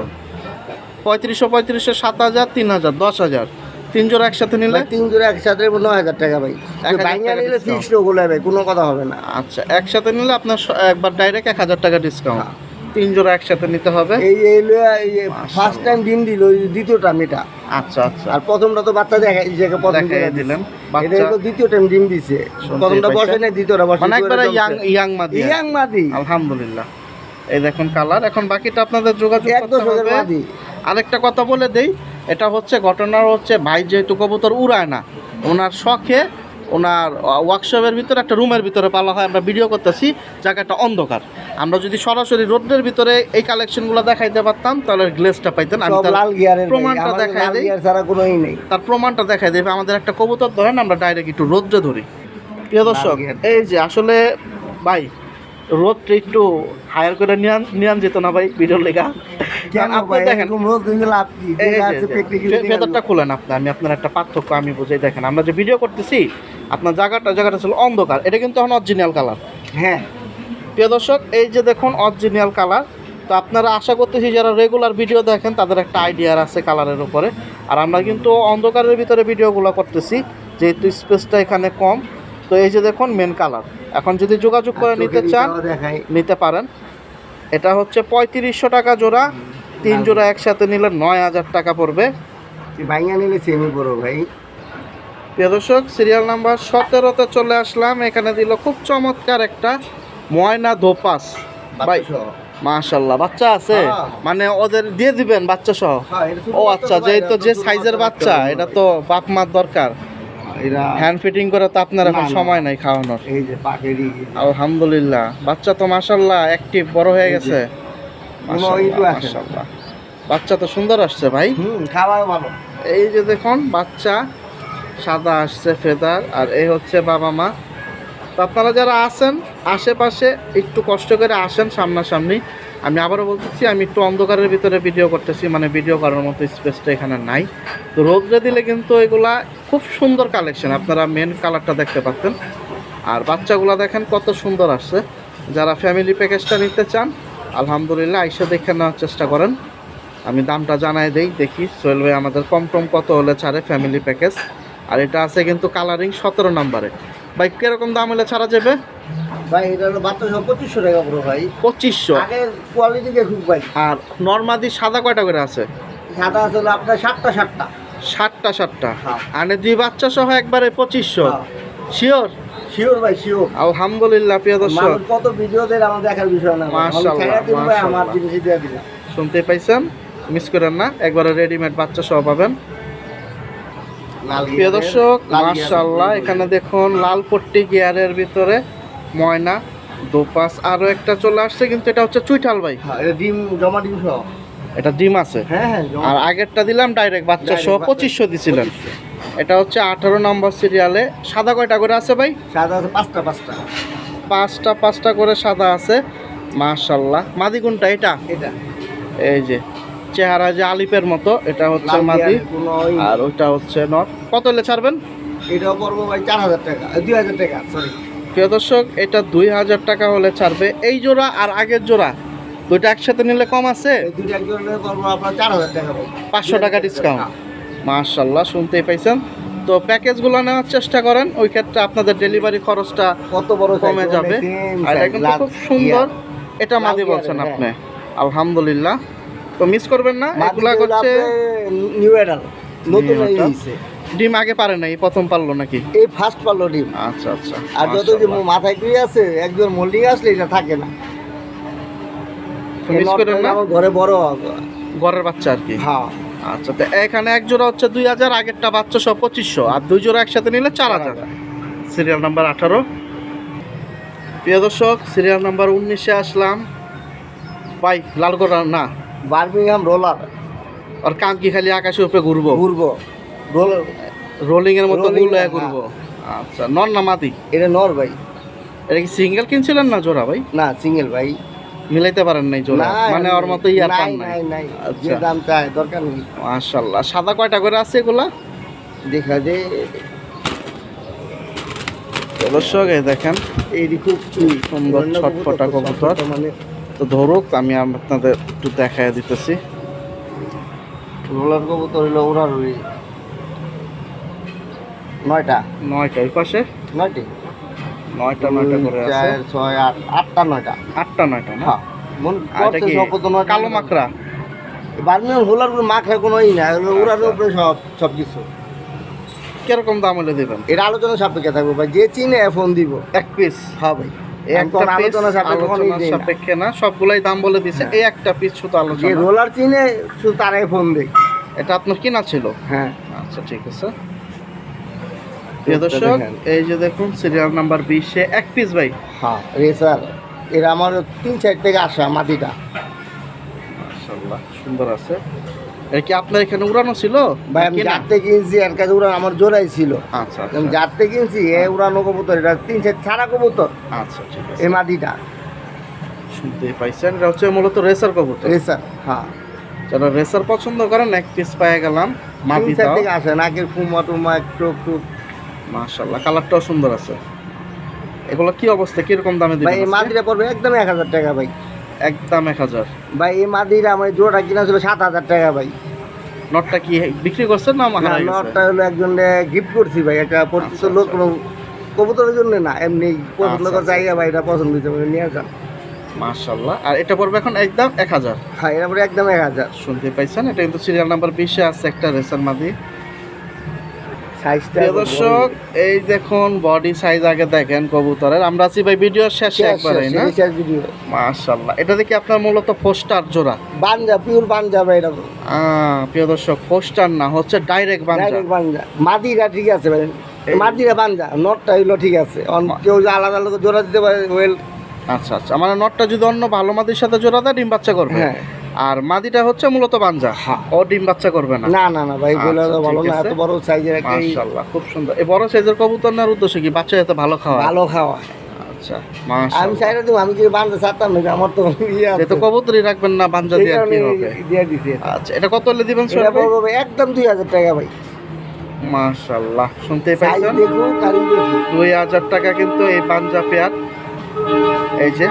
3500 7000, 3000, 10000। 3 জোড়া একসাথে নিলে? ভাই 3 জোড়া একসাথে 9000 টাকা ভাই। 1000 বাইঙ্গা টাকা নিলে discount। ফিক্সড ওগুলো ভাই, কোনো কথা হবে না। আচ্ছা, একসাথে নিলে আপনার একবার ডাইরেক্ট 1000 টাকা ডিসকাউন্ট। হ্যাঁ। 3 জোড়া একসাথে নিতে হবে। এই ফার্স্ট টাইম ডিম দিল, ওই দ্বিতীয়টা মেটা। আচ্ছা আচ্ছা, আর প্রথমটা তো বাচ্চা দেখা এই জায়গায় প্রথম দেখাই করে দিলেন। এটা বাচ্চা হলো দ্বিতীয় টাইম ডিম দিছে। শুনতেই প্রথমটা বসে পাইছেন? না, দ্বিতীয়টা বসে। মানে একবারে ইয়াং মাদি। ইয়াং মাদি। আলহামদুলিল্লাহ। এই দেখুন কালার। এখন বাকিটা আপনাদের যোগাযোগ এক করতে দশকের হবে। মাদি। আরেকটা কথা বলে দেই, এটা হচ্ছে ঘটনা হচ্ছে ভাই যেহেতু কবুতর উড়ায় না, ওনার শখে ওনার ওয়ার্কশপের ভিতরে একটা রুমের ভিতরে পালা হয়। আমরা ভিডিও করতেছি, জায়গাটা অন্ধকার। আমরা যদি সরাসরি রোডের ভিতরে এই কালেকশনগুলো দেখাইতে পারতাম তাহলে গ্লেসটা পাইতেন। আমি সব তার লাল গিয়ারের ভাই। প্রমাণটা আমাদের দেখাই লাল দেই। গিয়ার ছাড়া কোনোই নেই। তার প্রমাণটা দেখাই দেবে। আমাদের একটা কবুতর ধরেন, আমরা ডাইরেক্ট একটু রোদ্রে ধরি। প্রিয় দর্শক, গিয়ার। এই যে আসলে ভাই রোদটা একটু হায়ার করে নিয়ান যেত না ভাই ভিডিওর লেগা? কেন আপনি ভাই দেখেন, এরকম রোজ দিলে লাভ কি? এই যেটা যে, আছে practically দেখা ফেদারটা যাবে। খুলেন আপনি, আমি আপনার একটা পার্থক্য আমি বুঝাই। দেখেন, আমরা যে ভিডিও করতেছি আপনার জায়গাটা ছিল অন্ধকার, এটা কিন্তু এখন অরিজিনাল কালার। হ্যাঁ প্রিয় দর্শক, এই যে দেখুন অরিজিনাল কালার। তো আপনারা আশা করতেছি যারা রেগুলার ভিডিও দেখেন তাদের একটা আইডিয়া আছে কালারের উপরে। আর আমরা কিন্তু অন্ধকারের ভিতরে ভিডিওগুলো করতেছি যেহেতু স্পেসটা এখানে কম। তো এই যে দেখুন মেন কালার। এখন যদি যোগাযোগ করে নিতে চোখের চান ইটাও দেখাই। নিতে পারেন। এটা হচ্ছে 3500 টাকা জোড়া। 3 জোড়া একসাথে নিলে 9000 টাকা পড়বে। ভাইঙ্গা নিলে সেমি বড় ভাই। প্রিয় দর্শক, সিরিয়াল নাম্বার 17তে চলে আসলাম। এখানে দিল খুব চমৎকার একটা ময়না ধোপাস ভাই। মাশাআল্লাহ, বাচ্চা আছে? হ্যাঁ। মানে ওদের দিয়ে দিবেন বাচ্চা সহ? হ্যাঁ, এটা শুধু ও বাচ্চা আচ্ছা, তো যেহেতু বাইরে, যে শুধু সাইজের বাচ্চা বাচ্চা, বাচ্চা এটা তো বাপ মার দরকার। এরা হ্যান্ড ফিটিং করে তো আপনার এখন না, না। সময় নাই খাওয়ানোর। এই যে পাকেরই আলহামদুলিল্লাহ, বাচ্চা তো মাশাআল্লাহ অ্যাক্টিভ বড় হয়ে এই যে, গেছে। কোনো মাশাআল্লাহ, ইটু আসে না। মাশাআল্লাহ। বাচ্চা তো সুন্দর আসছে ভাই। খাওয়াও ভালো। এই যে দেখুন বাচ্চা সাদা আসছে ফেদার। আর এই হচ্ছে বাবা মা। তো আপনারা যারা আছেন আশেপাশে একটু কষ্ট করে আসেন সামনাসামনি। আমি আবারও বলতেছি, আমি একটু অন্ধকারের ভিতরে ভিডিও করতেছি, মানে ভিডিও করার মতো স্পেসটা এখানে নাই। তো রোদ্রে দিলে কিন্তু এগুলা খুব সুন্দর কালেকশন, আপনারা মেন কালারটা দেখতে পাচ্ছেন। আর বাচ্চাগুলো দেখেন কত সুন্দর আসছে। যারা ফ্যামিলি প্যাকেজটা নিতে চান আলহামদুলিল্লাহ আইসা দেখে নেওয়ার চেষ্টা করেন। আমি দামটা জানাই দেই, দেখি সোহেল ভাই আমাদের কম কত হলে ছাড়ে ফ্যামিলি প্যাকেজ। আর এটা আছে কিন্তু কালারিং 17 নম্বরে। ভাই কিরকম দাম হলে ছাড়া যাবে? ভাই এটা হলো বাচ্চা সব 2500 টাকা পুরো ভাই। 2500। আগের কোয়ালিটি দেখুক ভাই। আর নর্মাদি সাদা কয়টা করে আছে? সাদা আছে হলো আপনার 7টা 7টা। হ্যাঁ। আনে 2 বাচ্চা সহ একবারে 2500। হ্যাঁ। শিওর? শিওর ভাই শিওর। আলহামদুলিল্লাহ প্রিয় দর্শক, মানুষ কত ভিডিও দেয় আমার দেখার বিষয় না। মাশাআল্লাহ, আমি ছেড়ে দিন ভাই, আমার মাশাআল্লাহ। জিনিস দিয়ে দিলাম। শুনতে পাইছেন, মিস করেন না, একবারে রেডিমেড বাচ্চা সহ পাবেন। প্রিয় দর্শক মাশাআল্লাহ, এখানে দেখুন লাল পট্টি গিয়ারের ভিতরে ময়না দোপাস আরো একটা চলে আসছে, কিন্তু এটা হচ্ছে চুইঠাল ভাই। হ্যাঁ, এটা ডিম জমা ডিম সহ। এটা ডিম আছে। হ্যাঁ হ্যাঁ জমা। আর আগেরটা দিলাম ডাইরেক্ট বাচ্চা সহ Direct 2500 দিছিলেন। এটা হচ্ছে 18 নম্বর সিরিয়ালে। সাদা কয়টা করে আছে ভাই? সাদা আছে 5টা। 5টা করে সাদা আছে। মাশাআল্লাহ। মাদি কোনটা এটা? এটা এই যে চেহারা যে আলিপের মতো, এটা হচ্ছে লাল মাদি। গিয়ারের কোনো আর ওইটা হচ্ছে নর। কত হলে ছাড়বেন? এটাও পড়বো ভাই 4000 টাকা, 2000 টাকা সরি। প্রিয় দর্শক, এটা 2000 টাকা হলে ছাড়বে। এই জোড়া আর আগের জোড়া দুইটা একসাথে নিলে কম আছে? এই দুটো একজনের পড়বো আপনার 4000 টাকা ভাই। 500 টাকা ডিসকাউন্ট। মাশাআল্লাহ, শুনতেই পাইছেন। তো প্যাকেজগুলো নেওয়ার চেষ্টা করেন, ওই ক্ষেত্রে আপনাদের ডেলিভারি খরচটা কত বড় কমে যাবে। আর এটা কিন্তু খুব সুন্দর। এটা মাদি বলছেন আপনি? আলহামদুলিল্লাহ। তো মিস করবেন না, এগুলা হচ্ছে নিউ এডাল নতুন New adult। হইছে। ডিম আগে পারে নাই, প্রথম পারলো নাকি? এই ফার্স্ট পারলো ডিম। আচ্ছা আচ্ছা। আর যত যে মাশাআল্লাহ। মাথায় কি আছে একজন মোল্ডিং আসলে এটা থাকে না। তো মিস করেন না, আমার ঘরে বড় ঘরের বাচ্চা আর কি। হ্যাঁ আচ্ছা, তো এখানে এক জোড়া হচ্ছে 2000, আগেরটা বাচ্চা সব 2500, আর 2 জোড়া একসাথে নিলে 4000। Serial number 18। প্রিয় দর্শক, সিরিয়াল নাম্বার 19-এ আসলাম। ভাই লাল গোড়া না, বার্মিংহাম রোলার আর কান কি খালি আকাশের উপরে ঘুরবো? ঘুরবো রোলার। রোলিং এর মতো Rolling গুলো এর, ঘুরবো। আচ্ছা, নর না মাদি? এটা নর ভাই। এটা কি সিঙ্গেল কিনছিলেন না জোড়া ভাই? না সিঙ্গেল ভাই। মিলাইতে পারেন নাই জোড়া, মানে ওর মতো ইয়ার পান নাই? নাই। যে আচ্ছা দাম চাই দরকার নেই। মাশাআল্লাহ। সাদা কয়টা করে আছে এগুলা? দেখা যে দর্শক এই দেখেন, এই খুব সুন্দর ছটফটা কবুতর। মানে তো ধরুক, আমি আপনাদের একটু দেখায় দিতেছি। রোলার কবুতর হইলো ওরা রই 9টা। 9টা এই পাশে, 9টি 9টা করে আছে। 4 6 8 8টা 9টা। 8টা 9টা না? হ্যাঁ মন আর এটা করতে কি সব তো 9 কালো মাকড়া? বার্মিংহাম রোলার কোনো মাখরা কোনো না, ওরার উপরে সব কিছু। কিরকম দাম হলে দেবেন? এটা আলোচনা সাপেক্ষে থাকবো ভাই, যে চিনে ফোন দিব। এক পিস? হ্যাঁ ভাই একটা এখন পিস আলোচনা সাপেক্ষে আলোচনা ফোনই দেই না। সাপেক্ষে না, সবগুলাই দাম বলে দিছে। এই একটা পিস শুধু যে আলোচনা। রোলার চিনে শুধু তারাই ফোন দেয়। এটা আপনার কিনা ছিল? হ্যাঁ আচ্ছা ঠিক আছে। প্রিয় দর্শক, এই যে দেখুন সিরিয়াল নাম্বার 20-এ এক পিস ভাই। হ্যাঁ রেসার। এরা আমার 3 সাইড থেকে আসা মাটিটা। মাশাআল্লাহ, সুন্দর আছে। এটা কি আপনার এখানে উড়ানো ছিল? ভাই আমি কিনা? যাতে কিনছি এর কাছে উড়ান আমার জোড়াই ছিল। আচ্ছা আমি আচ্ছা যাতে কিনছি এ উড়ানো কবুতর, এটা 3 সাইড ছাড়া কবুতর আচ্ছা ঠিক আছে। এই মাটিটা শুনতে পাইছেন, এটা হচ্ছে মূলত রেসার কবুতর। রেসার। হ্যাঁ যারা রেসার পছন্দ করেন এক পিস পেয়ে গেলাম। 3 মাটি সাইড দাও। থেকে আসে, নাকের ফুমা টুমা একটু একটু। মাশাআল্লাহ, কালারটাও সুন্দর আছে। এগুলো কি অবস্থা, কিরকম দামে ভাই এই দিবেন? মাটিটা পড়বে একদম 1000 টাকা ভাই। একদম 1000। ভাই এই মাটিটা আমার জোড়াটা কিনা ছিল 7000 টাকা ভাই। নটটা কি বিক্রি করছেন না না হারাই গেছে? নটটা হলো একজনে গিফট করছি ভাই, একটা পরিচিত আচ্ছা, লোক, আচ্ছা। কোনো কবুতরের জন্য না, এমনি পছন্দ আচ্ছা, করে জায়গা ভাই, এটা পছন্দ হয়েছে ভাই, নিয়ে যান। মাশাআল্লাহ। আর এটা পড়বে এখন একদম 1000। হ্যাঁ এরা পরে একদম 1000। শুনতে পাইছেন, এটা কিন্তু সিরিয়াল নাম্বার 20-এ আছে একটা রেসার মাদি। সাইজটা প্রিয় দর্শক, এই দেখুন বডি সাইজ আগে দেখেন কবুতরের। আমরা আছি ভাই ভিডিওর শেষে একবারে না? ভিডিও মাশাআল্লাহ। এটা দেখি আপনার মূলত ফোস্টার জোড়া? বানজা, পিওর বানজা ভাই এটা। প্রিয় দর্শক, ফোস্টার না, হচ্ছে ডাইরেক্ট বাঞ্জা। ডাইরেক্ট বানজা। মাদিরা ঠিক আছে ভাই, মাদিরা বানজা, নটটা হইলো ঠিক আছে। কেউ যে আলাদা আলাদা জোড়া দিতে পারে ওয়েল। আচ্ছা আচ্ছা, মানে নটটা যদি অন্য ভালো মাদির সাথে জোড়া দেয় ডিম বাচ্চা করবে? হ্যাঁ আর মাদিটা হচ্ছে মূলত বাঞ্জা, হ্যাঁ। ও ডিম বাচ্চা করবে না। না না না ভাই, বলে আচ্ছা, ভালো ঠিক না, আছে। এত বড় সাইজের একটা মাশাআল্লাহ, খুব সুন্দর। এই বড় সাইজের কবুতর নেওয়ার উদ্দেশ্য কি? বাচ্চা যাতে ভালো খাওয়া। ভালো খাওয়া। আচ্ছা, আমি মাশাআল্লাহ। চাইলে দেবো, আমি কি বান্ধে চাচ্তাম না, আমার তো ইয়ে আছে। যেহেতু কবুতরই রাখবেন না, বাঞ্জা এই দিয়ে আর কি কারণে হবে? দিয়ে দিছি। আচ্ছা, এটা কত হলে দিবেন এটা সোহেল ভাই? পড়বে ভাই একদম 2000 টাকা ভাই। মাশাআল্লাহ, শুনতেই সাইজ পাইছেন, দেখো, কারিম দেখো। 2000 টাকা কিন্তু এই বাঞ্জা পেয়ার। এই যে,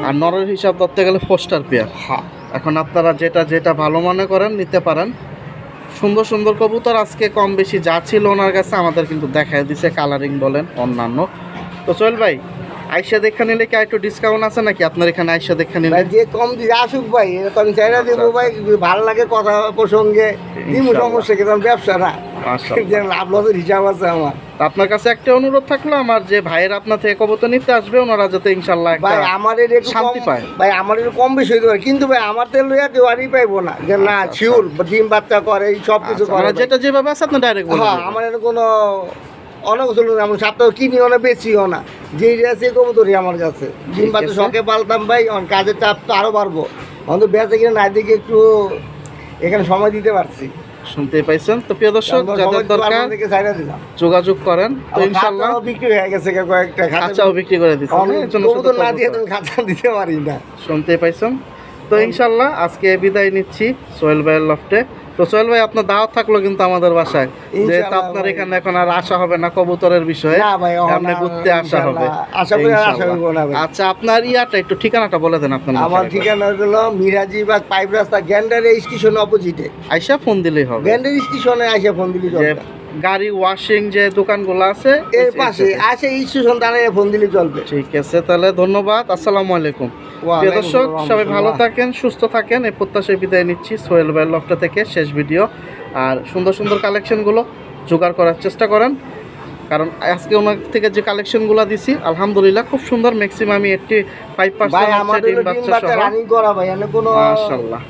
আর নরের হিসাব ধরতে গেলে পোস্টার পেয়ার। হ্যাঁ, এখন আপনারা যেটা যেটা ভালো মনে করেন নিতে পারেন। সুন্দর সুন্দর কবুতর আজকে কম বেশি যা ছিল ওনার কাছে আমাদের কিন্তু দেখায় দিছে, কালারিং বলেন অন্যান্য। তো সোহেল ভাই, আইসা দেখা নিলে কি একটু ডিসকাউন্ট আছে নাকি আপনার এখানে আইসা দেখা নিলে? ভাই যে কম দিয়ে আসুক ভাই, এটা তো আমি চাইলে দেবো ভাই, ভালো লাগে কথা প্রসঙ্গে দিমু, ইনশাআল্লাহ। সমস্যা কি, কারণ ব্যবসা না, মাশাআল্লাহ। যে লাভ লসের হিসাব আছে আমার। তো আপনার কাছে একটা অনুরোধ থাকলো, আমার যে ভাইয়ের আপনার থেকে কবুতর নিতে আসবে ওনারা যাতে ইনশাল্লাহ একটা ভাই আমার এর একটু শান্তি কম- পায়। ভাই আমার একটু কম বেশি হইতে পারে, কিন্তু ভাই আমার তেল লইয়া কেউ আরই পাইবো না, যে না আচ্ছা, শিওর ডিম বাচ্চা করে, এই সব কিছু আচ্ছা, করে মানে ভাই। যেটা যেভাবে আছে আপনি ডাইরেক্ট বলে হ্যাঁ, দিবেন। আমার এটা কোনো অনগোচল না, আমি সপ্তাহ কিনিও না, বেচিও না, যেই আছে কবুতরই আমার কাছে। ডিম বাচ্চা আছে। শখে পালতাম ভাই, এখন কাজের চাপ তো আরও বাড়বো, অন্তত বেঁচে কিনা না দিকে একটু এখানে সময় দিতে পারছি। শুনতেই পাইছেন। তো প্রিয় দর্শক, যাদের দরকার ছাইড়া দিলাম। যোগাযোগ করেন। তো ইনশাল্লাহ খাঁচাও বিক্রি হয়ে গেছে কয়েকটা খাঁচাও বিক্রি করে দিচ্ছেন। অনেক এর জন্য কবুতর শুধু না দিয়ে কবুতর। তুমি খাঁচা দিতে পারি না। শুনতেই পাইছেন। তো ইনশাল্লাহ আজকে বিদায় নিচ্ছি সোহেল ভাইয়ের লফটে। তো সোহেল ভাই, আপনার দাওয়াত থাকলো কিন্তু আমাদের বাসায়, যেহেতু ইনশাআল্লাহ আপনার ভাই। এখানে এখন আর আসা হবে না কবুতরের বিষয়ে, না ভাই, এখন আপনি আর ঘুরতে আসা হবে ইনশাআল্লাহ। আশা করি আর আসা ইনশাআল্লাহ। হইবো না ভাই। আচ্ছা, আপনার ইয়াটা একটু ঠিকানাটা বলে দেন আপনার আমার বাসায়। ঠিকানা হলো মিরাজিবাগ পাইপ রাস্তা, গ্যান্ডারে স্টেশন অপোজিটে। আইসা ফোন দিলেই হবে। গ্যান্ডার স্টেশনে আসে ফোন দিলি যে চলবে। গাড়ি ওয়াশিং যে দোকানগুলো আছে এর পাশে আসে স্টেশন দাঁড়িয়ে ফোন দিলি চলবে। ঠিক আছে, তাহলে ধন্যবাদ। আসসালামু আলাইকুম। প্রিয় ওয়ালাইকুম দর্শক, আসসালাম। সবাই ভালো থাকেন, সুস্থ থাকেন, এই প্রত্যাশায় বিদায় নিচ্ছি সোহেল ভাইয়ের লফটা থেকে শেষ ভিডিও। আর সুন্দর সুন্দর কালেকশনগুলো জোগাড় করার চেষ্টা করেন, কারণ আজকে ওনার থেকে যে কালেকশনগুলো দিছি আলহামদুলিল্লাহ খুব সুন্দর। ম্যাক্সিমাম 85% ভাই হচ্ছে আমাদের ডিম ডিম বাচ্চা বাচ্চা সহ। রানিং করা ভাই, এনে কোনো মাশাআল্লাহ।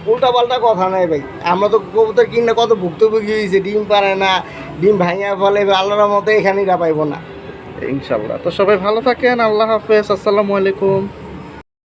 উল্টা পাল্টা কথা নাই ভাই। আমরা তো কবুতর কিনে কত ভুক্তভোগী হয়েছে, ডিম পারে না, ডিম ভাঙা ফলে আল্লাহর মতো এখানেই পাইবো না। ইনশাআল্লাহ। তো সবাই ভালো থাকেন, আল্লাহ হাফেজ, আসসালামু আলাইকুম।